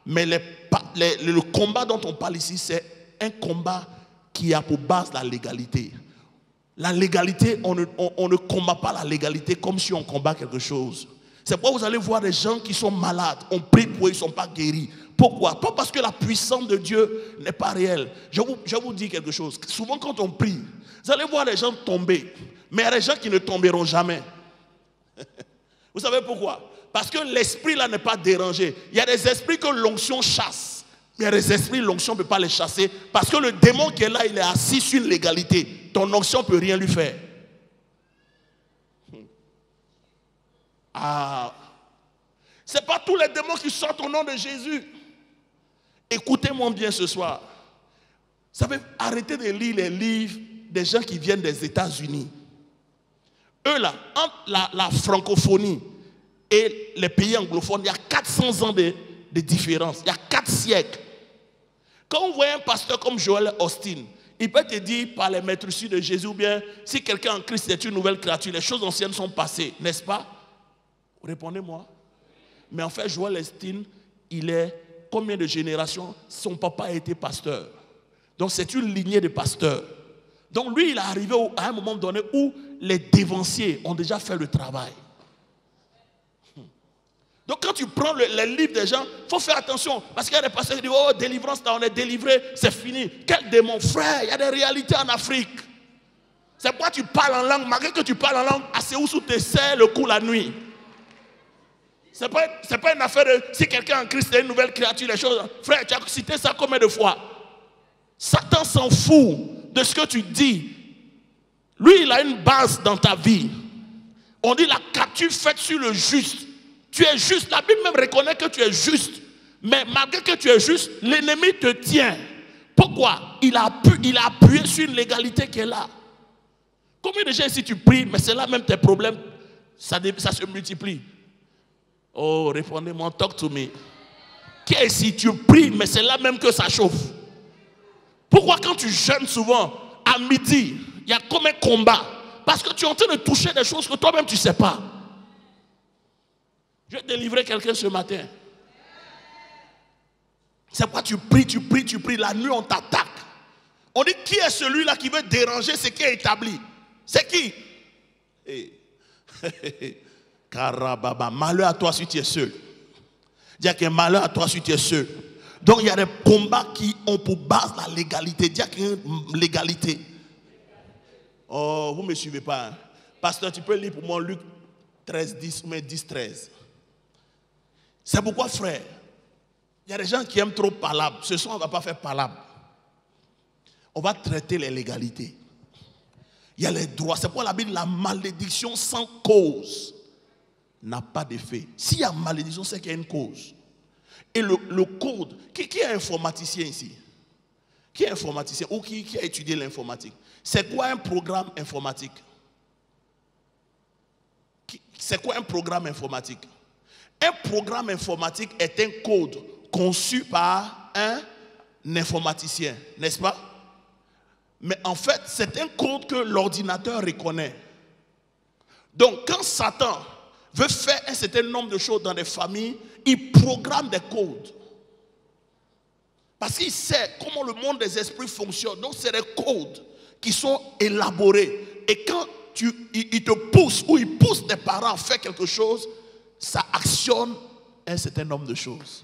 Mais le combat dont on parle ici, c'est un combat qui a pour base la légalité. La légalité, on ne combat pas la légalité comme si on combat quelque chose. C'est pourquoi vous allez voir des gens qui sont malades. On prie pour eux, ils ne sont pas guéris. Pourquoi? Pas parce que la puissance de Dieu n'est pas réelle. Je vous dis quelque chose. Souvent quand on prie, vous allez voir les gens tomber. Mais il y a des gens qui ne tomberont jamais. Vous savez pourquoi? Parce que l'esprit là n'est pas dérangé. Il y a des esprits que l'onction chasse. Il y a des esprits, l'onction ne peut pas les chasser. Parce que le démon qui est là, il est assis sur une légalité. Ton onction ne peut rien lui faire. Ah. Ce n'est pas tous les démons qui sortent au nom de Jésus. Écoutez-moi bien ce soir. Vous savez, arrêtez de lire les livres des gens qui viennent des États-Unis. Eux là, entre la francophonie et les pays anglophones, il y a 400 ans de différence. Il y a 4 siècles. Quand vous voyez un pasteur comme Joel Austin, il peut te dire par les maîtres reçus de Jésus, ou bien si quelqu'un en Christ est une nouvelle créature, les choses anciennes sont passées, n'est-ce pas? Répondez-moi. Mais en fait, Joel Austin, il est combien de générations? Son papa a été pasteur. Donc c'est une lignée de pasteurs. Donc lui, il est arrivé à un moment donné où les dévanciers ont déjà fait le travail. Donc quand tu prends les livres des gens, il faut faire attention. Parce qu'il y a des pasteurs qui disent, oh, délivrance, là, on est délivré, c'est fini. Quel démon, frère, il y a des réalités en Afrique. C'est pourquoi tu parles en langue, malgré que tu parles en langue, à Séoul où tu serres le cou la nuit. C'est pas une affaire de, si quelqu'un en Christ est une nouvelle créature, les choses. Frère, tu as cité ça combien de fois? Satan s'en fout de ce que tu dis. Lui, il a une base dans ta vie. On dit la capture faite sur le juste. Tu es juste. La Bible même reconnaît que tu es juste. Mais malgré que tu es juste, l'ennemi te tient. Pourquoi? Il a appuyé sur une légalité qui est là. Combien de gens ici tu pries, mais c'est là même tes problèmes, ça se multiplie. Oh, répondez-moi, talk to me. Qui est ici, tu pries, mais c'est là même que ça chauffe. Pourquoi quand tu jeûnes souvent, à midi, il y a comme un combat? Parce que tu es en train de toucher des choses que toi-même tu ne sais pas. Je vais délivrer quelqu'un ce matin. C'est pourquoi tu pries. La nuit, on t'attaque. On dit, qui est celui-là qui veut déranger ce qui est établi? C'est qui? Karababa, malheur à toi si tu es seul. Dis qu'il y a malheur à toi si tu es seul. Donc il y a des combats qui ont pour base la légalité. Dis qu'il y a une légalité. Oh, vous ne me suivez pas. Hein? Pasteur, tu peux lire pour moi Luc 13, 10 ou 10, 13. C'est pourquoi, frère, il y a des gens qui aiment trop palabre. Ce soir, on ne va pas faire palabre. On va traiter les légalités. Il y a les droits. C'est pourquoi la Bible, la malédiction sans cause n'a pas d'effet. S'il y a malédiction, c'est qu'il y a une cause. Et le code, qui est informaticien ici? Qui est informaticien ou qui a étudié l'informatique? C'est quoi un programme informatique? C'est quoi un programme informatique? Un programme informatique est un code conçu par un informaticien, n'est-ce pas? Mais en fait, c'est un code que l'ordinateur reconnaît. Donc, quand Satan veut faire un certain nombre de choses dans des familles, il programme des codes. Parce qu'il sait comment le monde des esprits fonctionne. Donc, c'est des codes qui sont élaborés. Et quand il te pousse ou il pousse tes parents à faire quelque chose, ça actionne un certain nombre de choses.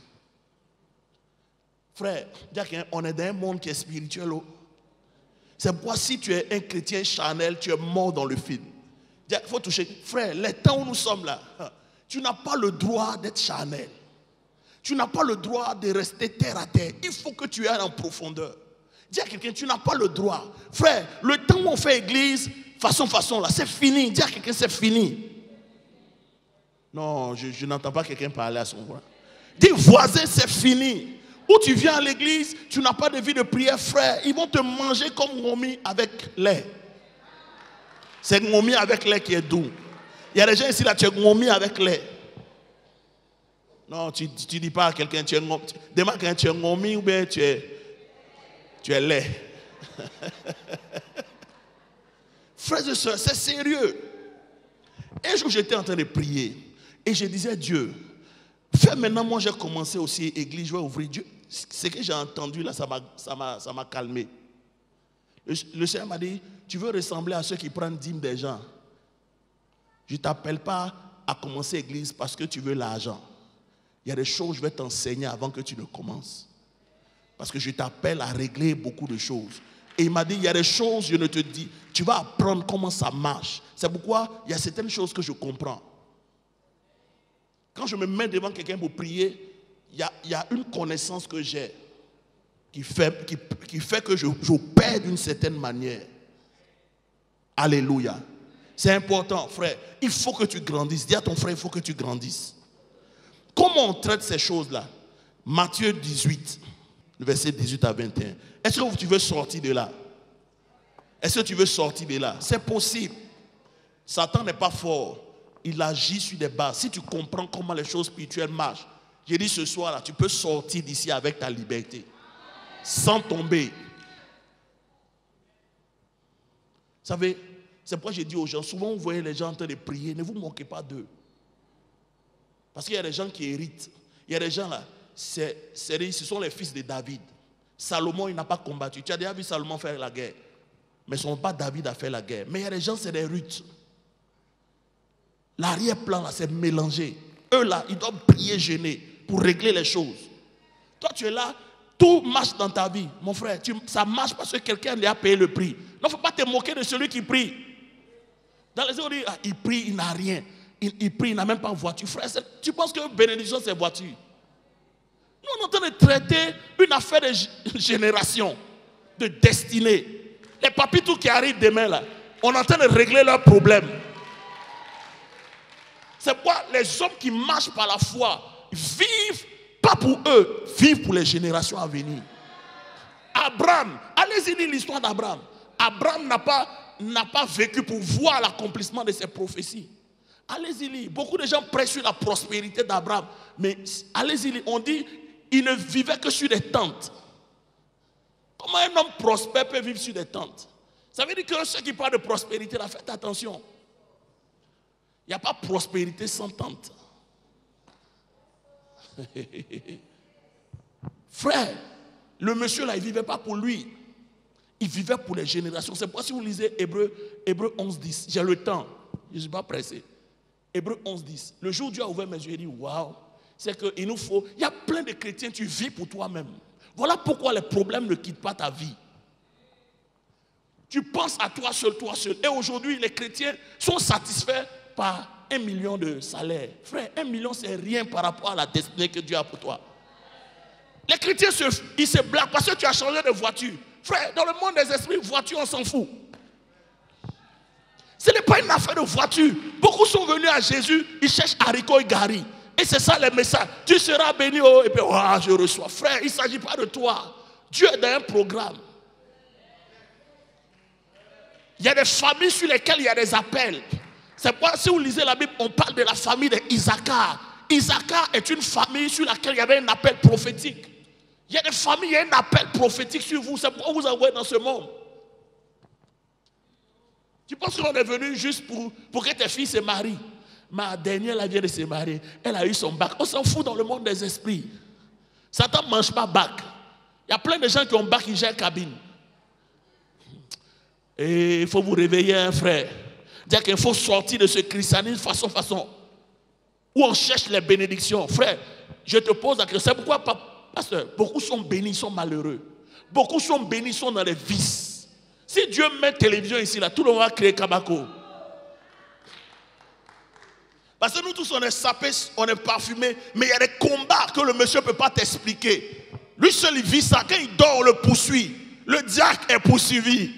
Frère, on est dans un monde qui est spirituel. C'est pourquoi si tu es un chrétien charnel, tu es mort dans le film. Il faut toucher. Frère, les temps où nous sommes là, tu n'as pas le droit d'être charnel. Tu n'as pas le droit de rester terre à terre. Il faut que tu ailles en profondeur. Dis à quelqu'un, tu n'as pas le droit. Frère, le temps où on fait église, façon là, c'est fini. Dis à quelqu'un, c'est fini. Non, je n'entends pas quelqu'un parler à son voix. Dis, voisin, c'est fini. Où tu viens à l'église, tu n'as pas de vie de prière, frère. Ils vont te manger comme ngomi avec lait. C'est ngomi avec lait qui est doux. Il y a des gens ici, là, tu es ngomi avec lait. Non, tu ne dis pas à quelqu'un, tu es ngomi. Demande à quelqu'un, tu es ngomi ou bien tu es lait. Frères et sœurs, c'est sérieux. Un jour, j'étais en train de prier. Et je disais, Dieu, fais maintenant, moi j'ai commencé aussi église, je vais ouvrir Dieu. Ce que j'ai entendu là, ça m'a calmé. Le Seigneur m'a dit, tu veux ressembler à ceux qui prennent dîme des gens. Je ne t'appelle pas à commencer l'église parce que tu veux l'argent. Il y a des choses que je vais t'enseigner avant que tu ne commences. Parce que je t'appelle à régler beaucoup de choses. Et il m'a dit, il y a des choses, je ne te dis, tu vas apprendre comment ça marche. C'est pourquoi il y a certaines choses que je comprends. Quand je me mets devant quelqu'un pour prier, il y a une connaissance que j'ai qui fait que j'opère d'une certaine manière. Alléluia. C'est important, frère. Il faut que tu grandisses. Dis à ton frère, il faut que tu grandisses. Comment on traite ces choses-là? Matthieu 18, verset 18 à 21. Est-ce que tu veux sortir de là? Est-ce que tu veux sortir de là? C'est possible. Satan n'est pas fort. Il agit sur des bases. Si tu comprends comment les choses spirituelles marchent, j'ai dit ce soir là, tu peux sortir d'ici avec ta liberté. Sans tomber. Vous savez, c'est pourquoi j'ai dit aux gens, souvent vous voyez les gens en train de prier, ne vous moquez pas d'eux. Parce qu'il y a des gens qui héritent. Il y a des gens là, ce sont les fils de David. Salomon, il n'a pas combattu. Tu as déjà vu Salomon faire la guerre. Mais ce n'est pas David à faire la guerre. Mais il y a des gens, c'est des Ruth. L'arrière-plan, là, c'est mélangé. Eux, là, ils doivent prier, jeûner pour régler les choses. Toi, tu es là, tout marche dans ta vie. Mon frère, ça marche parce que quelqu'un lui a payé le prix. Non, il ne faut pas te moquer de celui qui prie. Dans les autres, on dit, il prie, il n'a rien. Il prie, il n'a même pas de voiture. Frère, tu penses que bénédiction, c'est voiture? Nous, on est en train de traiter une affaire de génération. de destinée. Les papitous qui arrivent demain là, on est en train de régler leurs problèmes. C'est pourquoi les hommes qui marchent par la foi vivent pas pour eux, vivent pour les générations à venir. Abraham, allez-y lire l'histoire d'Abraham. Abraham n'a pas vécu pour voir l'accomplissement de ses prophéties. Allez-y lire. Beaucoup de gens prêchent sur la prospérité d'Abraham. Mais allez-y lire. On dit il ne vivait que sur des tentes. Comment un homme prospère peut vivre sur des tentes? Ça veut dire que ceux qui parlent de prospérité, là, faites attention. Il n'y a pas prospérité sans tente. Frère, le monsieur là, il ne vivait pas pour lui. Il vivait pour les générations. C'est pourquoi si vous lisez Hébreu 11:10, j'ai le temps, je ne suis pas pressé. Hébreu 11:10, le jour où Dieu a ouvert mes yeux, il dit waouh, c'est qu'il nous faut, il y a plein de chrétiens, tu vis pour toi-même. Voilà pourquoi les problèmes ne quittent pas ta vie. Tu penses à toi seul, toi seul. Et aujourd'hui, les chrétiens sont satisfaits par 1 million de salaire. Frère, 1 million, c'est rien par rapport à la destinée que Dieu a pour toi. Les chrétiens, ils se blaguent parce que tu as changé de voiture. Frère, dans le monde des esprits, voiture, on s'en fout. Ce n'est pas une affaire de voiture. Beaucoup sont venus à Jésus, ils cherchent haricots et gari. Et c'est ça les messages. Tu seras béni, oh, et puis oh, je reçois. Frère, il ne s'agit pas de toi. Dieu est dans un programme. Il y a des familles sur lesquelles il y a des appels. C'est pourquoi, si vous lisez la Bible, on parle de la famille d'Isaacar. Isaacar est une famille sur laquelle il y avait un appel prophétique. Il y a des familles, il y a un appel prophétique sur vous. C'est pourquoi vous envoyez dans ce monde. Tu penses qu'on est venu juste pour que tes filles se marient? Ma dernière, elle vient de se marier. Elle a eu son bac. On s'en fout dans le monde des esprits. Satan ne mange pas bac. Il y a plein de gens qui ont bac, qui gèrent cabine. Et il faut vous réveiller, hein, frère. Dire qu'il faut sortir de ce christianisme façon. Où on cherche les bénédictions. Frère, je te pose la question. C'est pourquoi, pasteur, beaucoup sont bénis, ils sont malheureux. Beaucoup sont bénis, ils sont dans les vices. Si Dieu met télévision ici, là, tout le monde va créer Kabako. Parce que nous tous, on est sapés, on est parfumés, mais il y a des combats que le monsieur ne peut pas t'expliquer. Lui seul, il vit ça. Quand il dort, on le poursuit. Le diacre est poursuivi.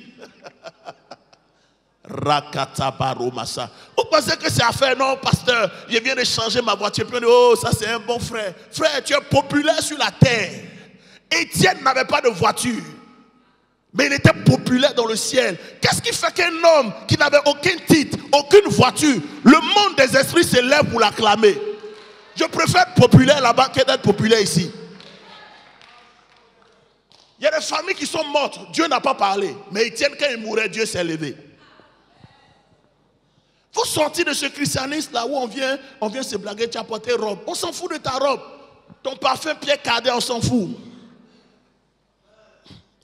Rakatabaromasa. Vous pensez que c'est affaire? Non, pasteur, je viens de changer ma voiture. Oh, ça c'est un bon frère. Frère, tu es populaire sur la terre. Étienne n'avait pas de voiture, mais il était populaire dans le ciel. Qu'est-ce qui fait qu'un homme qui n'avait aucun titre, aucune voiture, le monde des esprits se lève pour l'acclamer? Je préfère être populaire là-bas que d'être populaire ici. Il y a des familles qui sont mortes, Dieu n'a pas parlé. Mais Étienne, quand il mourait, Dieu s'est levé. Il faut sortir de ce christianisme là où on vient se blaguer, tu as porté robe. On s'en fout de ta robe. Ton parfum Pierre Cadet, on s'en fout.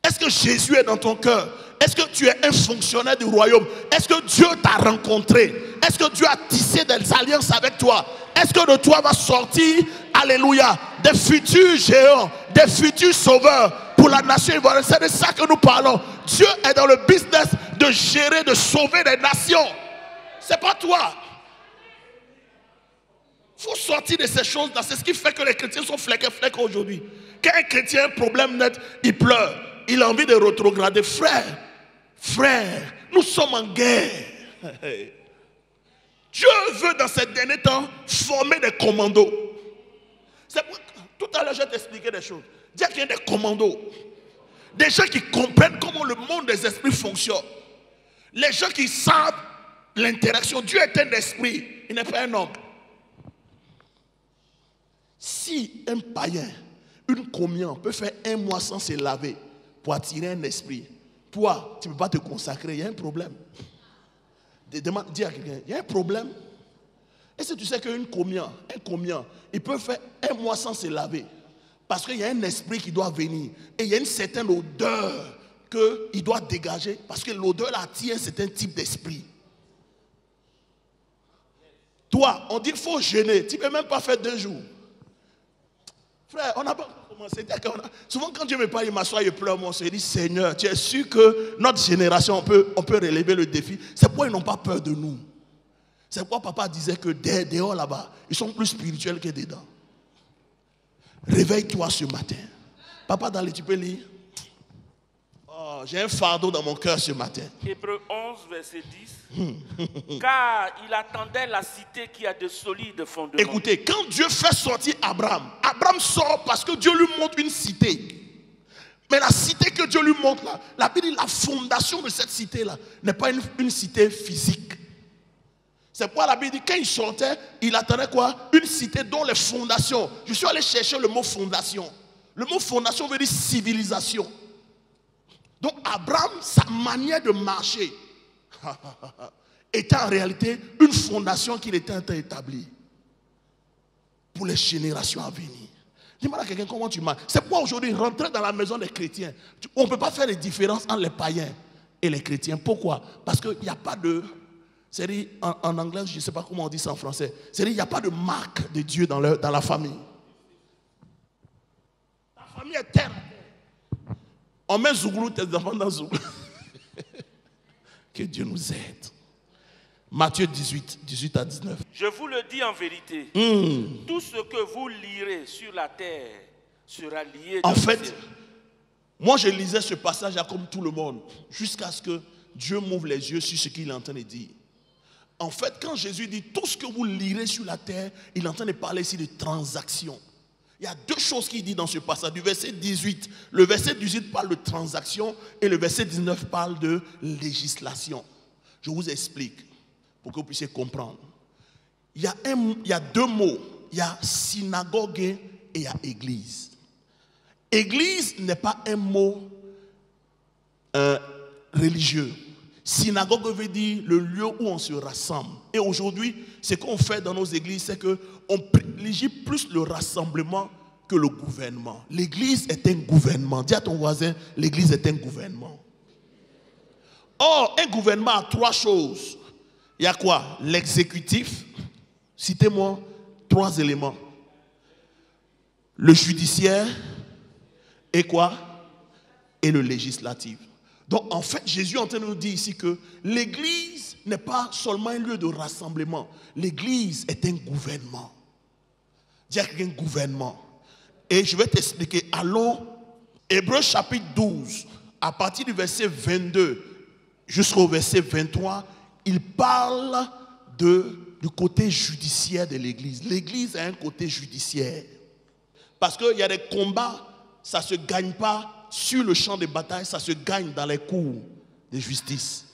Est-ce que Jésus est dans ton cœur? Est-ce que tu es un fonctionnaire du royaume? Est-ce que Dieu t'a rencontré? Est-ce que Dieu a tissé des alliances avec toi? Est-ce que de toi va sortir, alléluia, des futurs géants, des futurs sauveurs pour la nation ivoirienne? C'est de ça que nous parlons. Dieu est dans le business de gérer, de sauver des nations. C'est pas toi. Il faut sortir de ces choses-là. C'est ce qui fait que les chrétiens sont fleck aujourd'hui. Quand un chrétien a un problème net, il pleure. Il a envie de rétrograder. Frère, nous sommes en guerre. Dieu veut dans ces derniers temps former des commandos. Tout à l'heure, je vais t'expliquer des choses. Dire qu'il y a des commandos. Des gens qui comprennent comment le monde des esprits fonctionne. Les gens qui savent l'interaction. Dieu est un esprit, il n'est pas un homme. Si un païen, une communion peut faire 1 mois sans se laver pour attirer un esprit, toi, tu ne peux pas te consacrer, il y a un problème. Dis à quelqu'un, il y a un problème. Est-ce que tu sais qu'une communion, un communion, il peut faire 1 mois sans se laver parce qu'il y a un esprit qui doit venir et il y a une certaine odeur qu'il doit dégager parce que l'odeur attire un certain type d'esprit. Toi, on dit qu'il faut jeûner. Tu ne peux même pas faire 2 jours. Frère, on n'a pas commencé. Souvent, quand Dieu me parle, il m'assoit, il pleure. Moi, je dis, Seigneur, tu es sûr que notre génération, on peut relever le défi. C'est pourquoi ils n'ont pas peur de nous. C'est pourquoi papa disait que dehors là-bas, ils sont plus spirituels que dedans. Réveille-toi ce matin. Papa, dans les, tu peux lire. Oh. Oh, j'ai un fardeau dans mon cœur ce matin. Hébreux 11, verset 10. Car il attendait la cité qui a de solides fondements. Écoutez, quand Dieu fait sortir Abraham, Abraham sort parce que Dieu lui montre une cité. Mais la cité que Dieu lui montre là, la Bible dit la fondation de cette cité-là n'est pas une cité physique. C'est pourquoi la Bible dit quand il sortait, il attendait quoi? Une cité dont les fondations. Je suis allé chercher le mot fondation. Le mot fondation veut dire civilisation. Donc Abraham, sa manière de marcher était en réalité une fondation qu'il était en train d'établir pour les générations à venir. Dis-moi à quelqu'un comment tu marches. C'est pourquoi aujourd'hui, rentrer dans la maison des chrétiens, on ne peut pas faire les différences entre les païens et les chrétiens. Pourquoi? Parce qu'il n'y a pas de... C'est-à-dire, en anglais, je ne sais pas comment on dit ça en français. C'est-à-dire, il n'y a pas de marque de Dieu dans la famille. La famille est terre. On met Zouglou, tes enfants dans Zouglou. Que Dieu nous aide. Matthieu 18, 18 à 19. Je vous le dis en vérité, tout ce que vous lirez sur la terre sera lié dans en fait, le ciel. Moi je lisais ce passage comme tout le monde, jusqu'à ce que Dieu m'ouvre les yeux sur ce qu'il est en train de dire. En fait, quand Jésus dit tout ce que vous lirez sur la terre, il est en train de parler ici de transactions. Il y a deux choses qu'il dit dans ce passage. Du verset 18, le verset 18 parle de transactions et le verset 19 parle de législation. Je vous explique pour que vous puissiez comprendre. Il y a deux mots. Il y a synagogue et il y a église. Église n'est pas un mot religieux. Synagogue veut dire le lieu où on se rassemble. Et aujourd'hui, ce qu'on fait dans nos églises, c'est qu'on privilégie plus le rassemblement que le gouvernement. L'église est un gouvernement. Dis à ton voisin, l'église est un gouvernement. Or, un gouvernement a trois choses. Il y a quoi? L'exécutif. Citez-moi trois éléments. Le judiciaire et quoi? Et le législatif. Donc en fait, Jésus est en train de nous dire ici que l'église n'est pas seulement un lieu de rassemblement. L'église est un gouvernement. Dis à quelqu'un gouvernement. Et je vais t'expliquer. Allons, Hébreux chapitre 12, à partir du verset 22 jusqu'au verset 23, il parle du côté judiciaire de l'église. L'église a un côté judiciaire. Parce qu'il y a des combats, ça ne se gagne pas sur le champ de bataille, ça se gagne dans les cours de justice.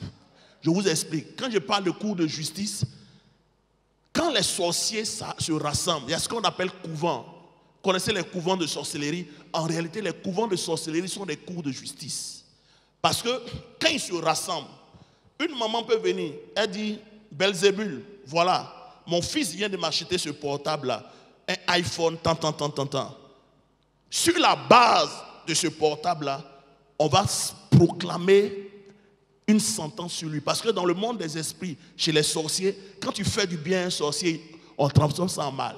Je vous explique. Quand je parle de cours de justice, quand les sorciers se rassemblent, il y a ce qu'on appelle couvent. Vous connaissez les couvents de sorcellerie? En réalité, les couvents de sorcellerie sont des cours de justice. Parce que quand ils se rassemblent, une maman peut venir, elle dit, Belzébul, voilà, mon fils vient de m'acheter ce portable-là, un iPhone, tant. Sur la base de ce portable-là, on va proclamer une sentence sur lui. Parce que dans le monde des esprits, chez les sorciers, quand tu fais du bien à un sorcier, on transforme ça en mal.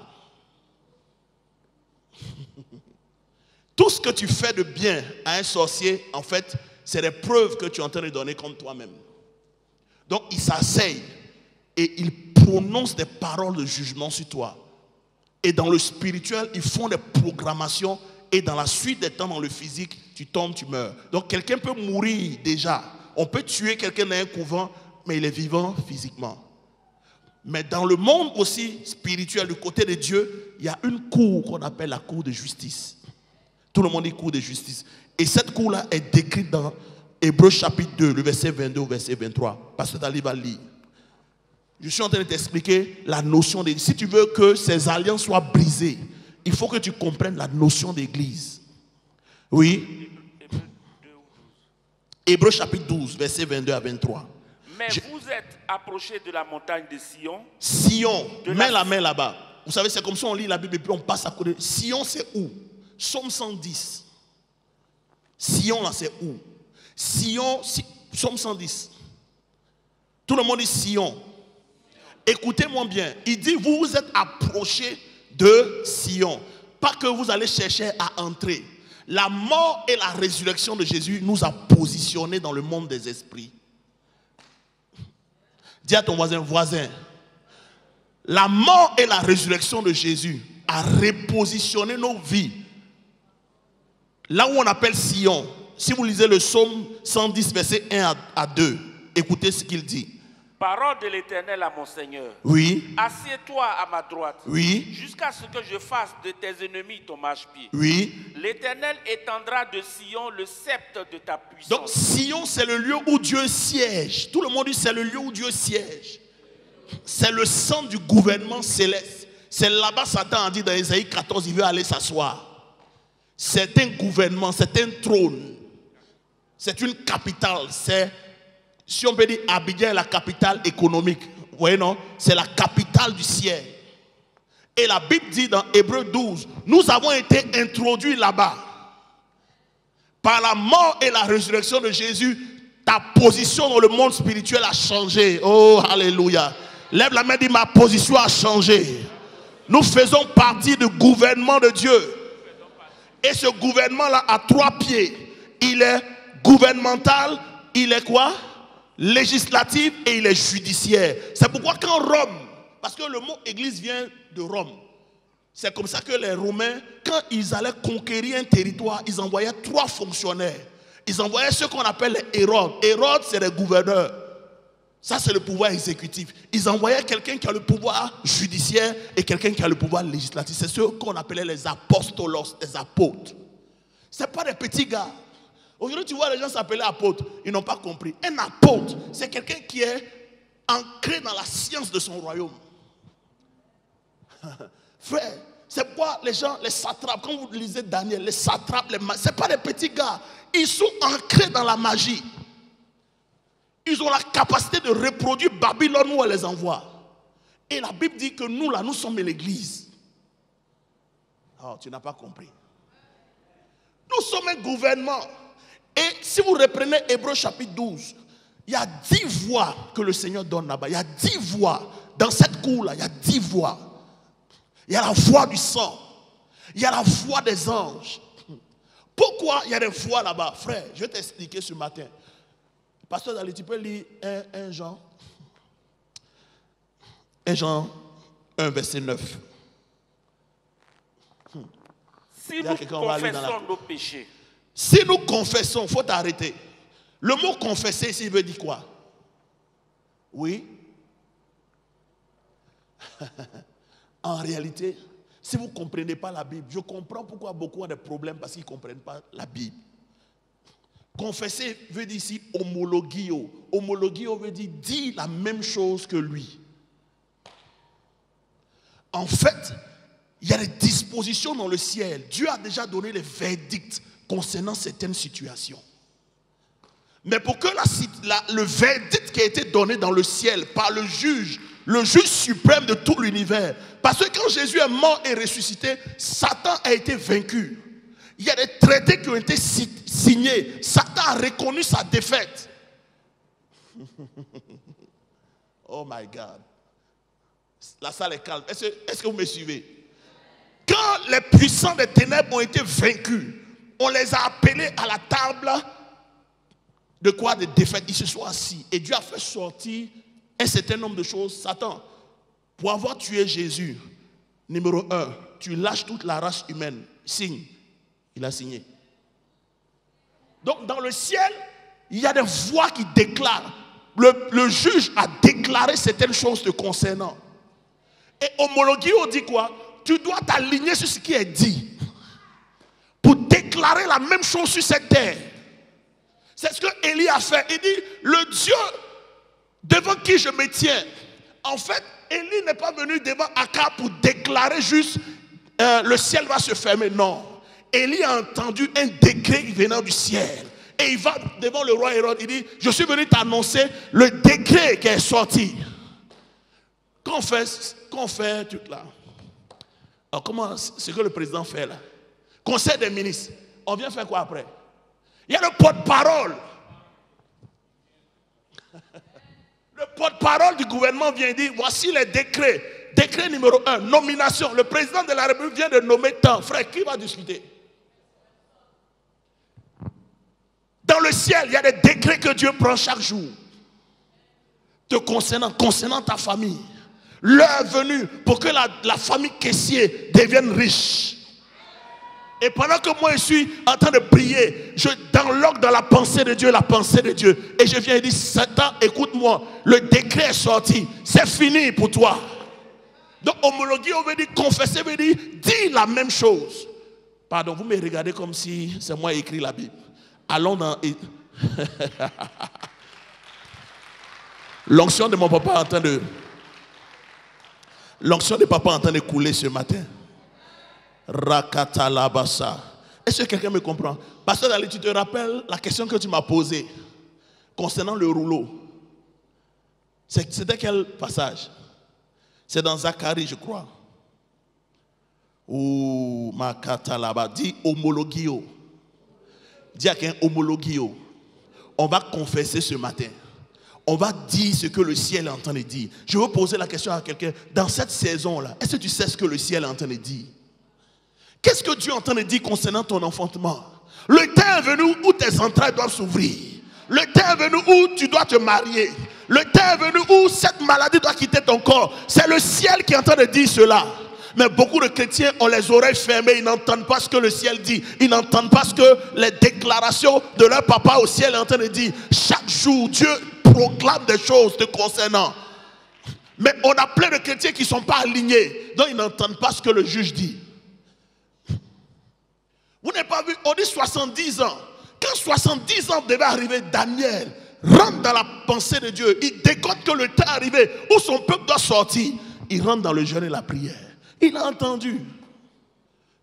Tout ce que tu fais de bien à un sorcier, en fait, c'est des preuves que tu es en train de donner contre toi-même. Donc, il s'asseye et il prononce des paroles de jugement sur toi. Et dans le spirituel, ils font des programmations. Et dans la suite des temps, dans le physique, tu tombes, tu meurs. Donc quelqu'un peut mourir déjà. On peut tuer quelqu'un dans un couvent, mais il est vivant physiquement. Mais dans le monde aussi spirituel, du côté de Dieu, il y a une cour qu'on appelle la cour de justice. Tout le monde dit cour de justice. Et cette cour-là est décrite dans Hébreux chapitre 2, le verset 22 au verset 23. Pasteur Dali va lire. Je suis en train de t'expliquer la notion de... Si tu veux que ces alliances soient brisées, il faut que tu comprennes la notion d'église. Oui. Hébreux chapitre 12, verset 22 à 23. Mais vous êtes approchés de la montagne de Sion. Sion, mets la main là-bas. Vous savez, c'est comme ça on lit la Bible et puis on passe à côté. Sion, c'est où? Somme 110. Sion, là, c'est où? Sion, Somme 110. Tout le monde dit Sion. Écoutez-moi bien. Il dit, vous vous êtes approchés de Sion. Pas que vous allez chercher à entrer. La mort et la résurrection de Jésus nous a positionnés dans le monde des esprits. Dis à ton voisin, la mort et la résurrection de Jésus a repositionné nos vies. Là où on appelle Sion, si vous lisez le psaume 110, verset 1 à 2, écoutez ce qu'il dit. Parole de l'Éternel à mon Seigneur. Oui. Assieds-toi à ma droite. Oui. Jusqu'à ce que je fasse de tes ennemis ton marchepied. Oui. L'Éternel étendra de Sion le sceptre de ta puissance. Donc Sion, c'est le lieu où Dieu siège. Tout le monde dit c'est le lieu où Dieu siège. C'est le centre du gouvernement céleste. C'est là-bas Satan a dit dans Ésaïe 14, il veut aller s'asseoir. C'est un gouvernement, c'est un trône. C'est une capitale. C'est, si on peut dire, Abidjan est la capitale économique. Vous voyez, non? C'est la capitale du ciel. Et la Bible dit dans Hébreux 12, nous avons été introduits là-bas. Par la mort et la résurrection de Jésus, ta position dans le monde spirituel a changé. Oh, alléluia. Lève la main et dis, ma position a changé. Nous faisons partie du gouvernement de Dieu. Et ce gouvernement-là a 3 pieds. Il est gouvernemental, il est quoi? Législatif et il est judiciaire. C'est pourquoi quand Rome, parce que le mot église vient de Rome, c'est comme ça que les Romains, quand ils allaient conquérir un territoire, ils envoyaient 3 fonctionnaires. Ils envoyaient ce qu'on appelle les Hérodes. Hérodes, c'est les gouverneurs. Ça, c'est le pouvoir exécutif. Ils envoyaient quelqu'un qui a le pouvoir judiciaire et quelqu'un qui a le pouvoir législatif. C'est ceux qu'on appelait les apostolos, les apôtres. Ce n'est pas des petits gars. Aujourd'hui, tu vois les gens s'appeler apôtres. Ils n'ont pas compris. Un apôtre, c'est quelqu'un qui est ancré dans la science de son royaume. Frère, c'est pourquoi les gens, les satrapes, quand vous lisez Daniel, les satrapes, ce n'est pas des petits gars. Ils sont ancrés dans la magie. Ils ont la capacité de reproduire Babylone où elle les envoie. Et la Bible dit que nous, là, nous sommes l'église. Oh, tu n'as pas compris. Nous sommes un gouvernement. Et si vous reprenez Hébreux chapitre 12, il y a 10 voix que le Seigneur donne là-bas. Il y a 10 voix. Dans cette cour-là, il y a 10 voix. Il y a la voix du sang. Il y a la voix des anges. Pourquoi il y a des voix là-bas? Frère, je vais t'expliquer ce matin. Pasteur Dali, tu peux lire 1 Jean 1, verset 9. Si nous confessons nos péchés. Si nous confessons, il faut t'arrêter. Le mot confesser ici veut dire quoi? Oui. En réalité, si vous ne comprenez pas la Bible, je comprends pourquoi beaucoup ont des problèmes parce qu'ils ne comprennent pas la Bible. Confesser veut dire ici homologio. Homologio veut dire la même chose que lui. En fait, il y a des dispositions dans le ciel. Dieu a déjà donné les verdicts concernant certaines situations. Mais pour que le verdict qui a été donné dans le ciel par le juge suprême de tout l'univers, parce que quand Jésus est mort et ressuscité, Satan a été vaincu. Il y a des traités qui ont été signés. Satan a reconnu sa défaite. Oh my God. La salle est calme. Est-ce que vous me suivez? Quand les puissants des ténèbres ont été vaincus, on les a appelés à la table de quoi? De défaite. Ils se sont assis. Et Dieu a fait sortir un certain nombre de choses. Satan, pour avoir tué Jésus, numéro 1, tu lâches toute la race humaine. Signe. Il a signé. Donc dans le ciel, il y a des voix qui déclarent. Le juge a déclaré certaines choses te concernant. Et homologio dit quoi? Tu dois t'aligner sur ce qui est dit pour déclarer la même chose sur cette terre. C'est ce que Élie a fait. Il dit, le Dieu devant qui je me tiens. En fait, Élie n'est pas venu devant Akab pour déclarer juste le ciel va se fermer. Non. Élie a entendu un décret venant du ciel. Et il va devant le roi Hérode. Il dit, je suis venu t'annoncer le décret qui est sorti. Qu'on fait tout là? Alors comment, ce que le président fait là? Conseil des ministres. On vient faire quoi après? Il y a le porte-parole. Le porte-parole du gouvernement vient dire, voici les décrets. Décret numéro 1, nomination. Le président de la République vient de nommer tant. Frère, qui va discuter? Dans le ciel, il y a des décrets que Dieu prend chaque jour. Te concernant ta famille. L'heure est venue pour que la famille caissier devienne riche. Et pendant que moi je suis en train de prier, je download dans la pensée de Dieu, la pensée de Dieu. Et je viens et dis, Satan, écoute-moi, le décret est sorti, c'est fini pour toi. Donc homologuer, on veut dire confesser, veut dire dire la même chose. Pardon, vous me regardez comme si c'est moi qui ai écrit la Bible. Allons dans... L'onction de mon papa est en train de... L'onction de papa est en train de couler ce matin. Rakatalabasa. Est-ce que quelqu'un me comprend? Pasteur Dali, tu te rappelles la question que tu m'as posée concernant le rouleau? C'était quel passage? C'est dans Zacharie, je crois. Ou Makatalaba. Dis homologio. Dis à quelqu'un homologio. On va confesser ce matin. On va dire ce que le ciel est en train de dire. Je veux poser la question à quelqu'un. Dans cette saison-là, est-ce que tu sais ce que le ciel est en train de dire? Qu'est-ce que Dieu est en train de dire concernant ton enfantement? Le temps est venu où tes entrailles doivent s'ouvrir. Le temps est venu où tu dois te marier. Le temps est venu où cette maladie doit quitter ton corps. C'est le ciel qui est en train de dire cela. Mais beaucoup de chrétiens ont les oreilles fermées. Ils n'entendent pas ce que le ciel dit. Ils n'entendent pas ce que les déclarations de leur papa au ciel est en train de dire. Chaque jour, Dieu proclame des choses te concernant. Mais on a plein de chrétiens qui ne sont pas alignés. Donc ils n'entendent pas ce que le juge dit. Vous n'avez pas vu, on dit 70 ans. Quand 70 ans devait arriver, Daniel rentre dans la pensée de Dieu. Il décote que le temps est arrivé où son peuple doit sortir. Il rentre dans le jeûne et la prière. Il a entendu.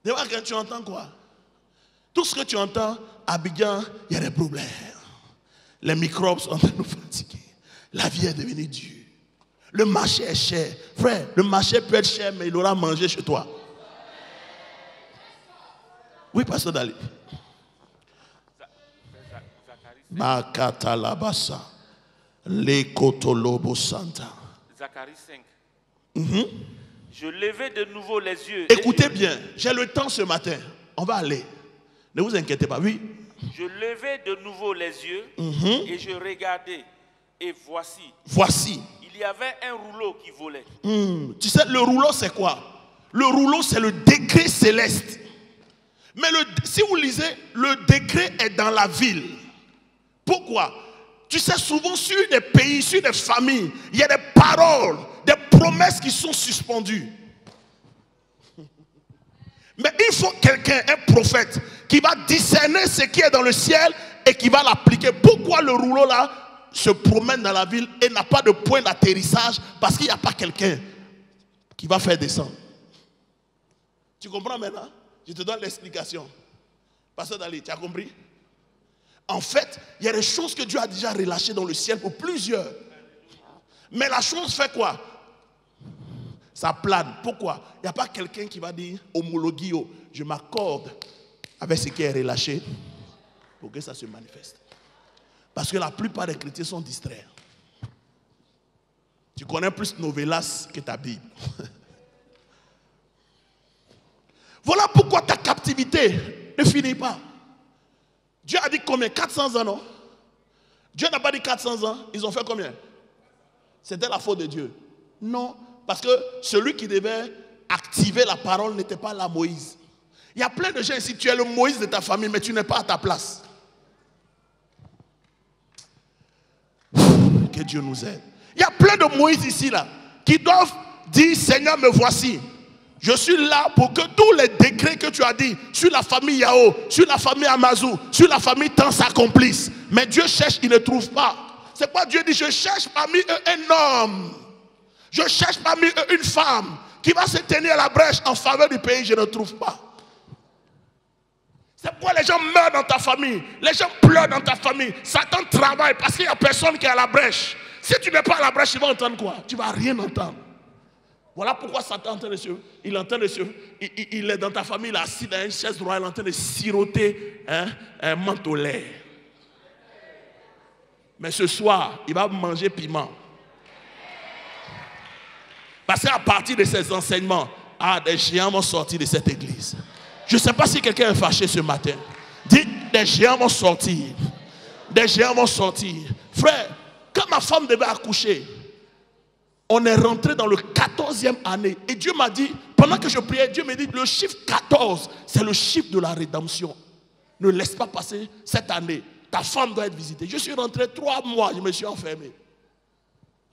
Dis-moi quand tu entends quoi? Tout ce que tu entends, Abidjan, il y a des problèmes. Les microbes sont en train de nous fatiguer. La vie est devenue dure. Le marché est cher. Frère, le marché peut être cher, mais il aura mangé chez toi. Oui, pasteur Dali. Makatalabasa. Lekotolobo Santa. Zacharie 5. Je levai de nouveau les yeux. Écoutez bien, j'ai le temps ce matin. On va aller. Ne vous inquiétez pas, oui. Je levai de nouveau les yeux et je regardai. Et voici. Voici. Il y avait un rouleau qui volait. Tu sais, le rouleau c'est quoi? Le rouleau c'est le décret céleste. Mais si vous lisez, le décret est dans la ville. Pourquoi? Tu sais, souvent sur des pays, sur des familles, il y a des paroles, des promesses qui sont suspendues. Mais il faut quelqu'un, un prophète, qui va discerner ce qui est dans le ciel et qui va l'appliquer. Pourquoi le rouleau là se promène dans la ville et n'a pas de point d'atterrissage? Parce qu'il n'y a pas quelqu'un qui va faire descendre. Tu comprends maintenant? Je te donne l'explication. Pasteur Dali, tu as compris? En fait, il y a des choses que Dieu a déjà relâchées dans le ciel pour plusieurs. Mais la chose fait quoi? Ça plane. Pourquoi? Il n'y a pas quelqu'un qui va dire homologio, je m'accorde avec ce qui est relâché pour que ça se manifeste. Parce que la plupart des chrétiens sont distraits. Tu connais plus Novelas que ta Bible. Voilà pourquoi ta captivité ne finit pas. Dieu a dit combien? 400 ans, non? Dieu n'a pas dit 400 ans. Ils ont fait combien? C'était la faute de Dieu. Non, parce que celui qui devait activer la parole n'était pas là, Moïse. Il y a plein de gens ici, tu es le Moïse de ta famille, mais tu n'es pas à ta place. Que Dieu nous aide. Il y a plein de Moïse ici, là, qui doivent dire, Seigneur, me voici. Je suis là pour que tous les décrets que tu as dit sur la famille Yao, sur la famille Amazou, sur la famille Tan s'accomplissent. Mais Dieu cherche, il ne trouve pas. C'est quoi Dieu dit? Je cherche parmi eux un homme. Je cherche parmi eux une femme qui va se tenir à la brèche en faveur du pays. Je ne trouve pas. C'est pourquoi les gens meurent dans ta famille. Les gens pleurent dans ta famille. Satan travaille parce qu'il n'y a personne qui est à la brèche. Si tu n'es pas à la brèche, tu vas entendre quoi? Tu ne vas rien entendre. Voilà pourquoi Satan est en train de il est dans ta famille, il est assis dans une chaise royale en train de siroter un menthe au lait. Mais ce soir, il va manger piment. Parce qu'à partir de ces enseignements, des géants vont sortir de cette église. Je ne sais pas si quelqu'un est fâché ce matin. Dites, des géants vont sortir. Des géants vont sortir. Frère, quand ma femme devait accoucher, on est rentré dans le 14e année. Et Dieu m'a dit, pendant que je priais, Dieu me dit, le chiffre 14, c'est le chiffre de la rédemption. Ne laisse pas passer cette année. Ta femme doit être visitée. Je suis rentré 3 mois, je me suis enfermé.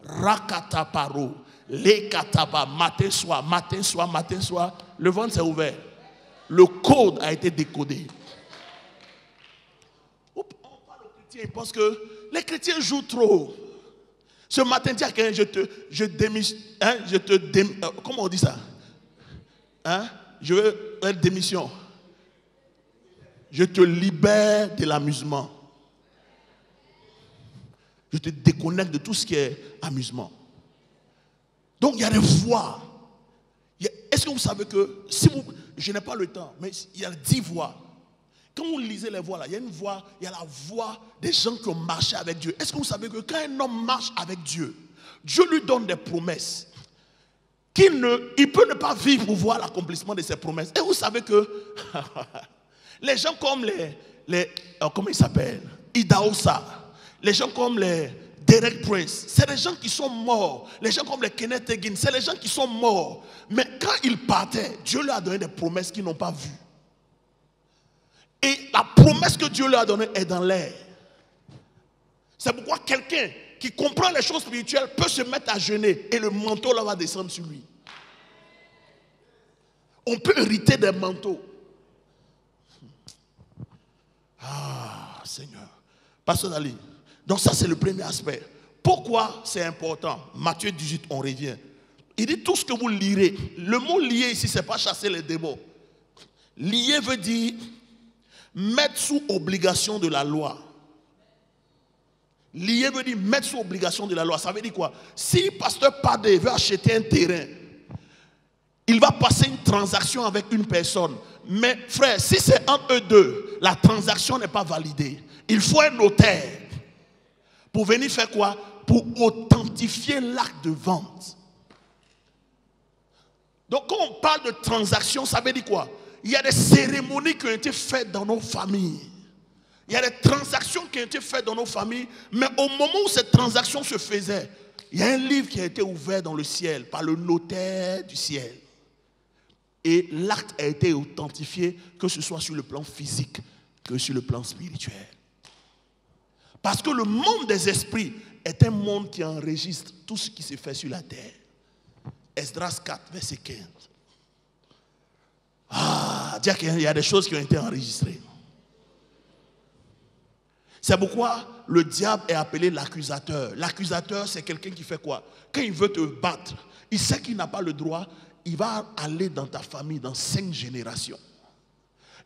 Rakataparo, lekataba, matin, soir, matin, soir, matin, soir. Le ventre s'est ouvert. Le code a été décodé. On parle aux chrétiens, ils pensent que les chrétiens jouent trop. Ce matin, dis à quelqu'un, comment on dit ça? Hein? Je veux une démission. Je te libère de l'amusement. Je te déconnecte de tout ce qui est amusement. Donc il y a des voix. Est-ce que vous savez que, je n'ai pas le temps, mais il y a 10 voix. Quand vous lisez les voix là, il y a une voix, il y a la voix des gens qui ont marché avec Dieu. Est-ce que vous savez que quand un homme marche avec Dieu, Dieu lui donne des promesses il peut ne pas vivre pour voir l'accomplissement de ses promesses. Et vous savez que les gens comme comment ils s'appellent, Idaosa, les gens comme les Derek Prince, c'est des gens qui sont morts. Les gens comme les Kenneth Hagin, c'est les gens qui sont morts. Mais quand ils partaient, Dieu leur a donné des promesses qu'ils n'ont pas vues. Et la promesse que Dieu leur a donnée est dans l'air. C'est pourquoi quelqu'un qui comprend les choses spirituelles peut se mettre à jeûner et le manteau là va descendre sur lui. On peut hériter des manteaux. Ah, Seigneur. Pasteur Dali. Donc ça, c'est le premier aspect. Pourquoi c'est important? Matthieu 18, on revient. Il dit tout ce que vous lirez. Le mot lier ici, ce n'est pas chasser les démons. Lier veut dire mettre sous obligation de la loi. Lier veut dire mettre sous obligation de la loi. Ça veut dire quoi? Si pasteur Padé veut acheter un terrain, il va passer une transaction avec une personne. Mais frère, si c'est entre eux deux, la transaction n'est pas validée. Il faut un notaire. Pour venir faire quoi? Pour authentifier l'acte de vente. Donc quand on parle de transaction, ça veut dire quoi? Il y a des cérémonies qui ont été faites dans nos familles. Il y a des transactions qui ont été faites dans nos familles. Mais au moment où cette transaction se faisait, il y a un livre qui a été ouvert dans le ciel par le notaire du ciel. Et l'acte a été authentifié, que ce soit sur le plan physique, que sur le plan spirituel. Parce que le monde des esprits est un monde qui enregistre tout ce qui se fait sur la terre. Esdras 4, verset 15. Ah, dire qu'il y a des choses qui ont été enregistrées. C'est pourquoi le diable est appelé l'accusateur. L'accusateur, c'est quelqu'un qui fait quoi? Quand il veut te battre, il sait qu'il n'a pas le droit, il va aller dans ta famille dans 5 générations.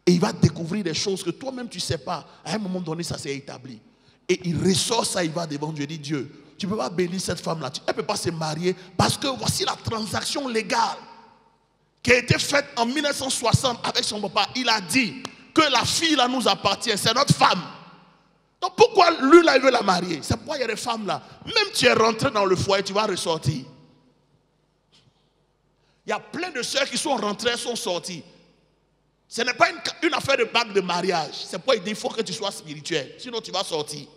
Et il va découvrir des choses que toi-même tu ne sais pas. À un moment donné, ça s'est établi. Et il ressort ça, il va devant Dieu et dit, Dieu, tu ne peux pas bénir cette femme-là. Elle ne peut pas se marier parce que voici la transaction légale qui a été faite en 1960 avec son papa. Il a dit que la fille là nous appartient, c'est notre femme. Donc pourquoi lui là il veut la marier? C'est pourquoi il y a des femmes là. Même tu es rentré dans le foyer, tu vas ressortir. Il y a plein de sœurs qui sont rentrées, sont sorties. Ce n'est pas une affaire de bague de mariage. C'est pourquoi il dit il faut que tu sois spirituel. Sinon tu vas sortir.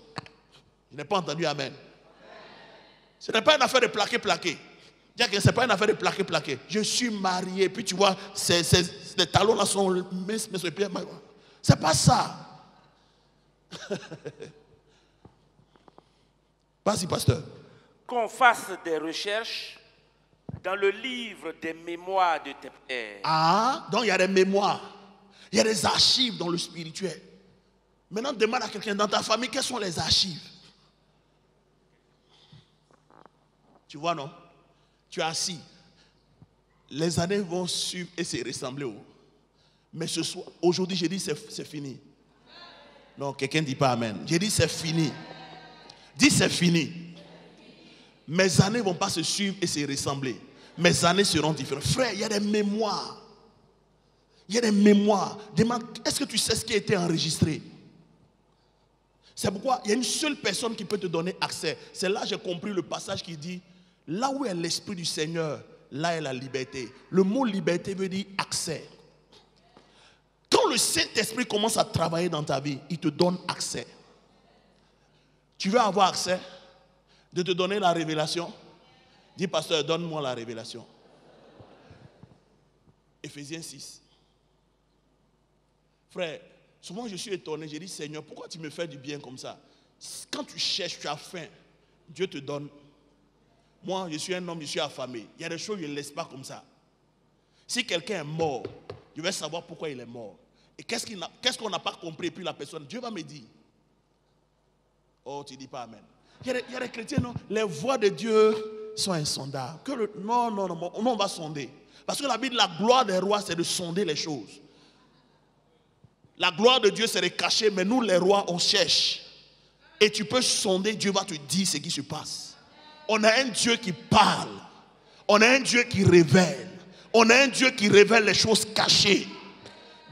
Je n'ai pas entendu amen. Ce n'est pas une affaire de plaquer. Ce n'est pas une affaire de plaquer. Je suis marié. Puis tu vois, les talons là sont minces, mais c'est pas ça. Vas-y, pasteur. Qu'on fasse des recherches dans le livre des mémoires de tes pères. Ah, donc il y a des mémoires. Il y a des archives dans le spirituel. Maintenant, demande à quelqu'un dans ta famille, quelles sont les archives? Tu vois, non? Tu es assis. Les années vont suivre et se ressembler. Mais ce soir, aujourd'hui, j'ai dit c'est fini. Non, quelqu'un ne dit pas amen. J'ai dit c'est fini. Dis c'est fini. Mes années ne vont pas se suivre et se ressembler. Mes années seront différentes. Frère, il y a des mémoires. Il y a des mémoires. Demande, est-ce que tu sais ce qui a été enregistré? C'est pourquoi il y a une seule personne qui peut te donner accès. C'est là que j'ai compris le passage qui dit, là où est l'Esprit du Seigneur, là est la liberté. Le mot liberté veut dire accès. Quand le Saint-Esprit commence à travailler dans ta vie, il te donne accès. Tu veux avoir accès? De te donner la révélation? Dis, pasteur, donne-moi la révélation. Éphésiens 6. Frère, souvent je suis étonné, j'ai dit Seigneur, pourquoi tu me fais du bien comme ça? Quand tu cherches, tu as faim, Dieu te donne. Moi, je suis un homme, je suis affamé. Il y a des choses, je ne laisse pas comme ça. Si quelqu'un est mort, je vais savoir pourquoi il est mort. Et qu'est-ce qu'on n'a pas compris, puis la personne, Dieu va me dire. Oh, tu ne dis pas Amen. Il y a des chrétiens, non, les voies de Dieu sont insondables. Non, on va sonder. Parce que la Bible, la gloire des rois, c'est de sonder les choses. La gloire de Dieu, c'est de cacher, mais nous, les rois, on cherche. Et tu peux sonder, Dieu va te dire ce qui se passe. On a un Dieu qui parle. On a un Dieu qui révèle. On a un Dieu qui révèle les choses cachées.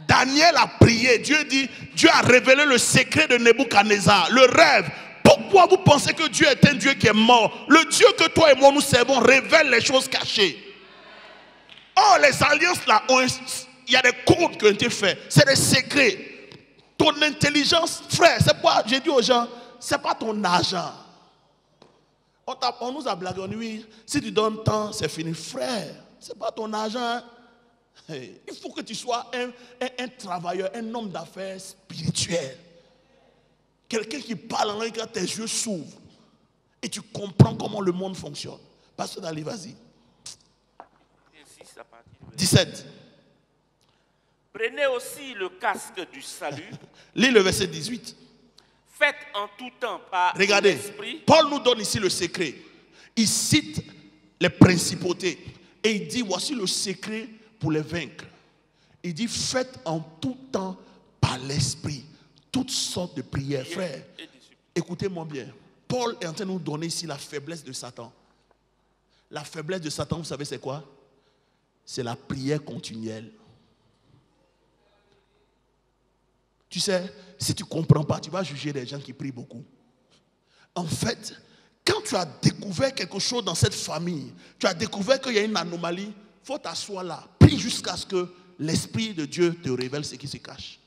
Daniel a prié. Dieu dit, Dieu a révélé le secret de Nebuchadnezzar, le rêve. Pourquoi vous pensez que Dieu est un Dieu qui est mort? Le Dieu que toi et moi nous servons révèle les choses cachées. Oh, les alliances là, il y a des codes qui ont été faits. C'est des secrets. Ton intelligence, frère, c'est quoi? J'ai dit aux gens, c'est pas ton argent. On nous a blagué, on dit oui, si tu donnes tant, c'est fini. Frère, c'est pas ton argent. Il faut que tu sois un travailleur, un homme d'affaires spirituel. Quelqu'un qui parle en langue quand tes yeux s'ouvrent et tu comprends comment le monde fonctionne. Pasteur Dali, vas-y. 17. Prenez aussi le casque du salut. Lis le verset 18. Faites en tout temps par l'esprit. Paul nous donne ici le secret. Il cite les principautés et il dit voici le secret pour les vaincre. Il dit faites en tout temps par l'esprit toutes sortes de prières. Frère, écoutez-moi bien. Paul est en train de nous donner ici la faiblesse de Satan. La faiblesse de Satan, vous savez c'est quoi? C'est la prière continuelle. Tu sais, si tu ne comprends pas, tu vas juger les gens qui prient beaucoup. En fait, quand tu as découvert quelque chose dans cette famille, tu as découvert qu'il y a une anomalie, il faut t'asseoir là. Prie jusqu'à ce que l'Esprit de Dieu te révèle ce qui se cache.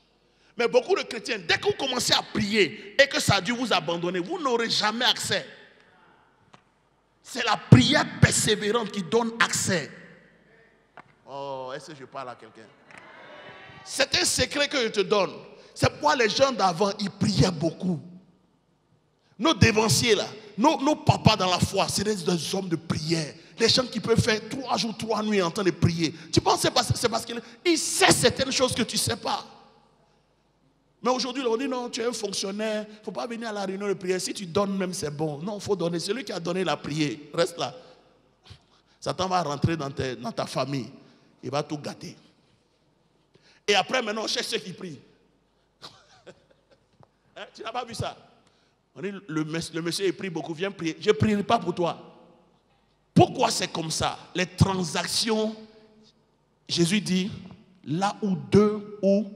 Mais beaucoup de chrétiens, dès que vous commencez à prier et que ça a dû vous abandonner, vous n'aurez jamais accès. C'est la prière persévérante qui donne accès. Oh, est-ce que je parle à quelqu'un? C'est un secret que je te donne. C'est pourquoi les gens d'avant, ils priaient beaucoup. Nos dévanciers là, nos papas dans la foi, c'est des hommes de prière. Les gens qui peuvent faire 3 jours, 3 nuits en train de prier. Tu penses que c'est parce qu'ils savent certaines choses que tu ne sais pas. Mais aujourd'hui, on dit non, tu es un fonctionnaire, il ne faut pas venir à la réunion de prière. Si tu donnes même, c'est bon. Non, il faut donner. Celui qui a donné la prière, reste là. Satan va rentrer dans ta famille. Il va tout gâter. Et après, maintenant, on cherche ceux qui prient. Hein, tu n'as pas vu ça? On dit, le monsieur, il prie beaucoup, viens prier. Je ne prierai pas pour toi. Pourquoi c'est comme ça? Les transactions, Jésus dit, là où 2 ou...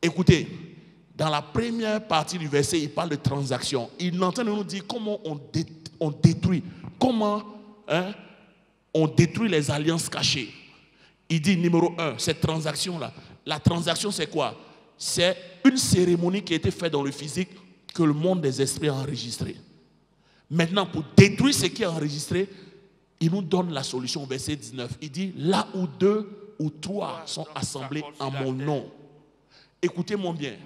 Écoutez, dans la première partie du verset, il parle de transactions. Il est en train de nous dire comment on détruit. Comment on détruit les alliances cachées. Il dit numéro 1, cette transaction-là. La transaction, c'est quoi? C'est une cérémonie qui a été faite dans le physique que le monde des esprits a enregistré. Maintenant, pour détruire ce qui est enregistré, il nous donne la solution au verset 19. Il dit, là où 2 ou 3 sont assemblés en mon nom. Écoutez-moi bien.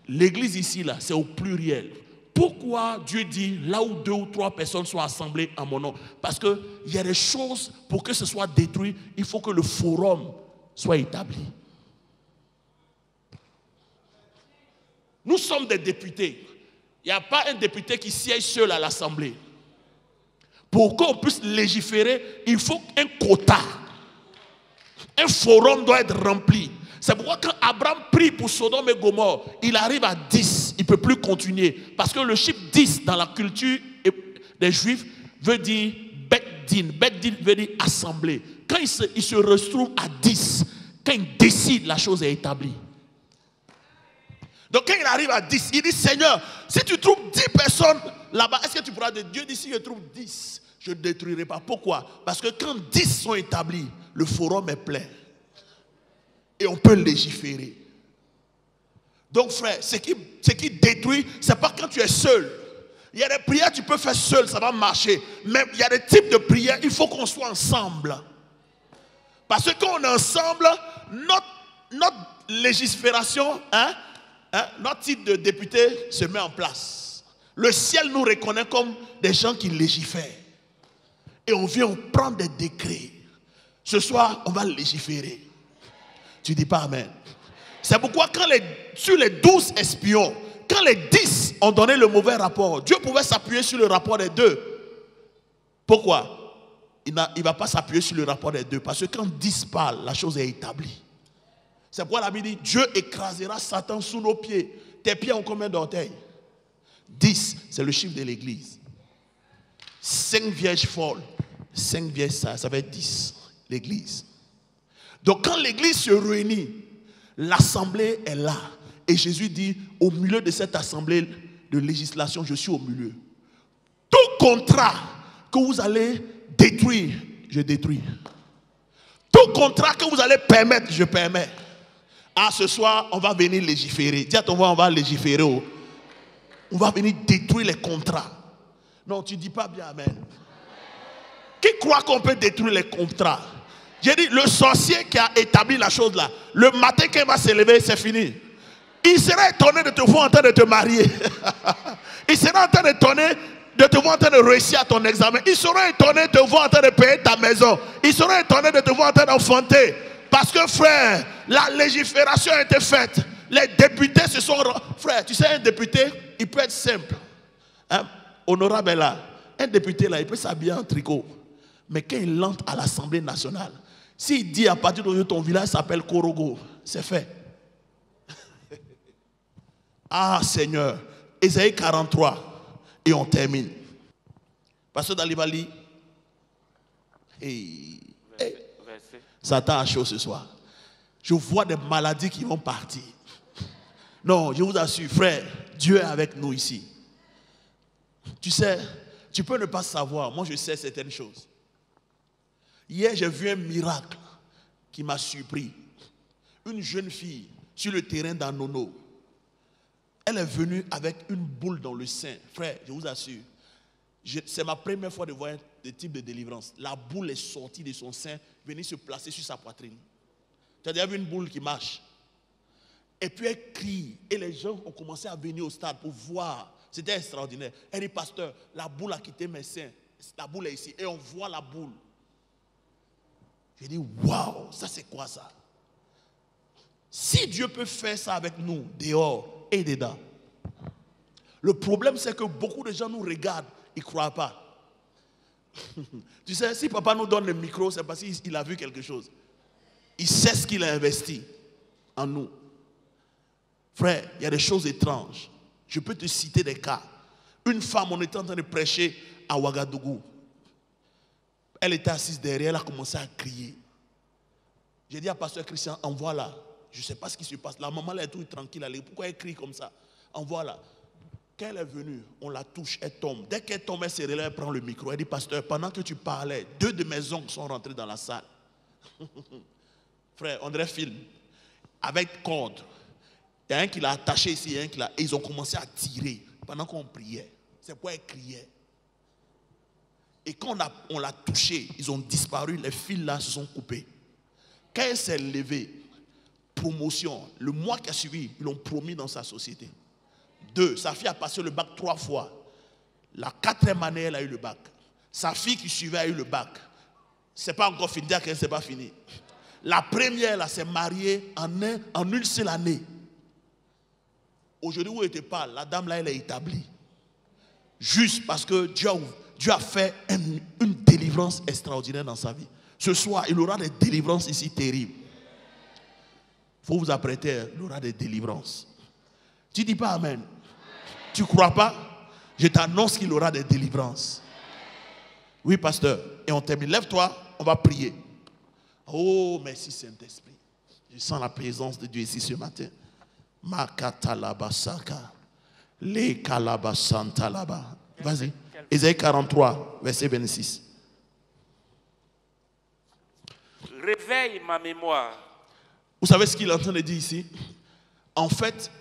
L'église ici, là, c'est au pluriel. Pourquoi Dieu dit, là où 2 ou 3 personnes sont assemblées en mon nom? Parce qu'il y a des choses, pour que ce soit détruit, il faut que le forum soit établi. Nous sommes des députés. Il n'y a pas un député qui siège seul à l'Assemblée. Pour qu'on puisse légiférer, il faut un quota. Un forum doit être rempli. C'est pourquoi quand Abraham prie pour Sodome et Gomorrhe, il arrive à 10. Il ne peut plus continuer. Parce que le chiffre 10 dans la culture des Juifs veut dire Beddin. Beddin veut dire assemblée. Quand il se retrouve à 10, quand il décide, la chose est établie. Donc quand il arrive à 10, il dit Seigneur, si tu trouves 10 personnes là-bas, est-ce que tu pourras dire Dieu dit si je trouve 10, je ne détruirai pas. Pourquoi? Parce que quand 10 sont établis, le forum est plein. Et on peut légiférer. Donc frère, ce qui détruit, ce n'est pas quand tu es seul. Il y a des prières que tu peux faire seul, ça va marcher. Mais il y a des types de prières, il faut qu'on soit ensemble. Parce que quand on est ensemble, notre légifération, notre titre de député se met en place. Le ciel nous reconnaît comme des gens qui légifèrent. Et on vient prendre des décrets. Ce soir, on va légiférer. Tu dis pas amen. C'est pourquoi sur les 12 espions, quand les 10 ont donné le mauvais rapport, Dieu pouvait s'appuyer sur le rapport des 2. Pourquoi? Il ne va pas s'appuyer sur le rapport des 2. Parce que quand 10 parlent, la chose est établie. C'est pourquoi la Bible dit, Dieu écrasera Satan sous nos pieds. Tes pieds ont combien d'orteils? 10, c'est le chiffre de l'église. 5 vierges folles, 5 vierges sages, ça fait 10, l'église. Donc quand l'église se réunit, l'assemblée est là. Et Jésus dit, au milieu de cette assemblée de législation, je suis au milieu. Tout contrat que vous allez détruire, je détruis. Tout contrat que vous allez permettre, je permets. Ah, ce soir, on va venir légiférer. Dis à ton voix, on va légiférer. Oh. On va venir détruire les contrats. Non, tu ne dis pas bien amen. Qui croit qu'on peut détruire les contrats? J'ai dit, le sorcier qui a établi la chose là, le matin qu'il va se lever, c'est fini. Il sera étonné de te voir en train de te marier. Il sera en train d'étonner de te voir en train de réussir à ton examen. Il sera étonné de te voir en train de payer ta maison. Il sera étonné de te voir en train d'enfanter. Parce que frère, la légifération a été faite. Les députés se sont... Frère, tu sais, un député, il peut être simple. Hein? Honorable est là. Un député là, il peut s'habiller en tricot. Mais quand il entre à l'Assemblée nationale, s'il dit à partir d'aujourd'hui ton village s'appelle Korogo, c'est fait. Ah Seigneur, Ésaïe 43, et on termine. Pasteur Dalibali, Satan a chaud ce soir. Je vois des maladies qui vont partir. Non, je vous assure, frère, Dieu est avec nous ici. Tu sais, tu peux ne pas savoir, moi je sais certaines choses. Hier, j'ai vu un miracle qui m'a surpris. Une jeune fille sur le terrain d'Anono. Elle est venue avec une boule dans le sein. Frère, je vous assure, c'est ma première fois de voir ce type de délivrance. La boule est sortie de son sein, venue se placer sur sa poitrine. Tu as déjà vu une boule qui marche? Et puis elle crie. Et les gens ont commencé à venir au stade pour voir. C'était extraordinaire. Elle dit, pasteur, la boule a quitté mes seins. La boule est ici. Et on voit la boule. J'ai dit, waouh, ça c'est quoi ça? Si Dieu peut faire ça avec nous, dehors et dedans. Le problème c'est que beaucoup de gens nous regardent, ils ne croient pas. Tu sais, si papa nous donne le micro, c'est parce qu'il a vu quelque chose. Il sait ce qu'il a investi en nous. Frère, il y a des choses étranges. Je peux te citer des cas. Une femme, on était en train de prêcher à Ouagadougou. Elle était assise derrière, elle a commencé à crier. J'ai dit à pasteur Christian, envoie-la. Je ne sais pas ce qui se passe. La maman, elle est toute tranquille. Pourquoi elle crie comme ça? Envoie-la. Quand elle est venue, on la touche, elle tombe. Dès qu'elle tombe, elle se relève, elle prend le micro. Elle dit, pasteur, pendant que tu parlais, 2 de mes oncles sont rentrés dans la salle. Frère, on dirait film. Avec corde. Il y a un qui l'a attaché ici, il y a un qui l'a... Et ils ont commencé à tirer pendant qu'on priait. C'est pourquoi elle criait. Et quand on l'a touché, ils ont disparu, les fils là se sont coupés. Quand elle s'est levée, promotion, le mois qui a suivi, ils l'ont promis dans sa société. 2, sa fille a passé le bac 3 fois. La 4e année, elle a eu le bac. Sa fille qui suivait a eu le bac. Ce n'est pas encore fini, dire qu'elle n'est pas fini. La première, elle s'est mariée en une seule année. Aujourd'hui, où elle te parle, la dame là, elle est établie. Juste parce que Dieu a fait une délivrance extraordinaire dans sa vie. Ce soir, il aura des délivrances ici terribles. Il faut vous apprêter, il aura des délivrances. Tu ne dis pas amen. Tu ne crois pas? Je t'annonce qu'il aura des délivrances. Oui, pasteur. Et on termine. Lève-toi, on va prier. Oh, merci Saint-Esprit. Je sens la présence de Dieu ici ce matin. Makatalabasaka. Les kalabasantalaba. Vas-y. Ésaïe 43, verset 26. Réveille ma mémoire. Vous savez ce qu'il est en train de dire ici? En fait,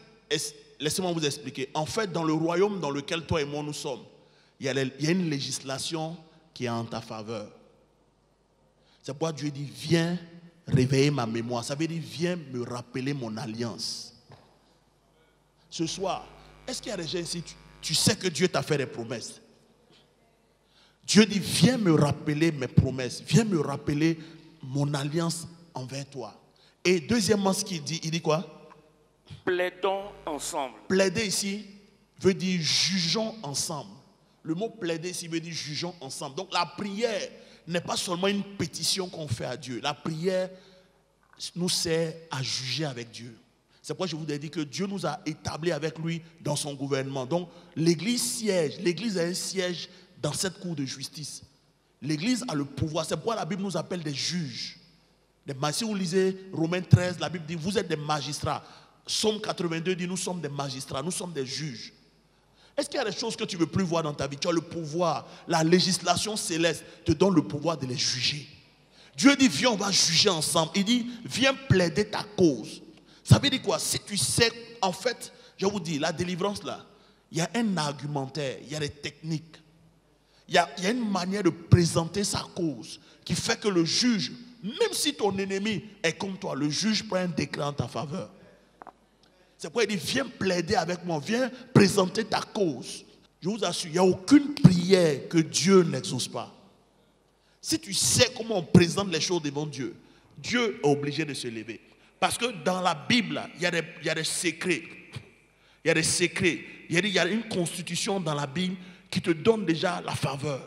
laissez-moi vous expliquer. En fait, dans le royaume dans lequel toi et moi nous sommes, il y a une législation qui est en ta faveur. C'est pourquoi Dieu dit, viens réveiller ma mémoire. Ça veut dire, viens me rappeler mon alliance. Ce soir, est-ce qu'il y a des gens ici, tu sais que Dieu t'a fait des promesses? Dieu dit, viens me rappeler mes promesses. Viens me rappeler mon alliance envers toi. Et deuxièmement, ce qu'il dit, il dit quoi? Plaidons ensemble. Plaider ici veut dire jugeons ensemble. Le mot plaider ici veut dire jugeons ensemble. Donc la prière n'est pas seulement une pétition qu'on fait à Dieu. La prière nous sert à juger avec Dieu. C'est pourquoi je vous ai dit que Dieu nous a établis avec lui dans son gouvernement. Donc l'église siège, l'église a un siège dans cette cour de justice. L'église a le pouvoir. C'est pourquoi la Bible nous appelle des juges. Si vous lisez Romains 13, la Bible dit vous êtes des magistrats. Psaume 82 dit nous sommes des magistrats, nous sommes des juges. Est-ce qu'il y a des choses que tu ne veux plus voir dans ta vie? Tu as le pouvoir, la législation céleste te donne le pouvoir de les juger. Dieu dit viens, on va juger ensemble. Il dit viens plaider ta cause. Ça veut dire quoi? Si tu sais, en fait, je vous dis, la délivrance là, il y a un argumentaire, il y a des techniques. Il y a une manière de présenter sa cause qui fait que le juge, même si ton ennemi est comme toi, le juge prend un décret en ta faveur. C'est pourquoi il dit, viens plaider avec moi, viens présenter ta cause. Je vous assure, il n'y a aucune prière que Dieu n'exauce pas. Si tu sais comment on présente les choses devant Dieu, Dieu est obligé de se lever. Parce que dans la Bible, il y a des secrets. Il y a des secrets. Il y a une constitution dans la Bible qui te donne déjà la faveur.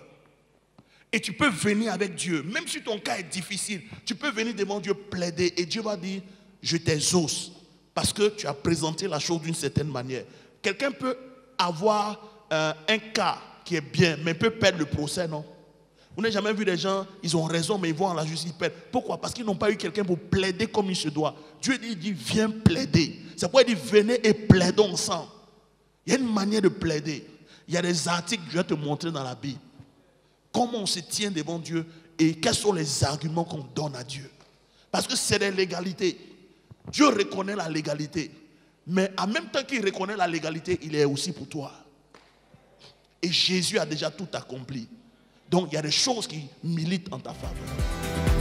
Et tu peux venir avec Dieu. Même si ton cas est difficile, tu peux venir devant Dieu plaider. Et Dieu va dire, je t'exauce. Parce que tu as présenté la chose d'une certaine manière. Quelqu'un peut avoir un cas qui est bien, mais peut perdre le procès, non? Vous n'avez jamais vu des gens, ils ont raison, mais ils vont à la justice, ils perdent. Pourquoi? Parce qu'ils n'ont pas eu quelqu'un pour plaider comme il se doit. Dieu dit, viens plaider. C'est pourquoi il dit, venez et plaidons ensemble. Il y a une manière de plaider. Il y a des articles que je vais te montrer dans la Bible. Comment on se tient devant Dieu et quels sont les arguments qu'on donne à Dieu. Parce que c'est des légalités. Dieu reconnaît la légalité. Mais en même temps qu'il reconnaît la légalité, il est aussi pour toi. Et Jésus a déjà tout accompli. Donc il y a des choses qui militent en ta faveur.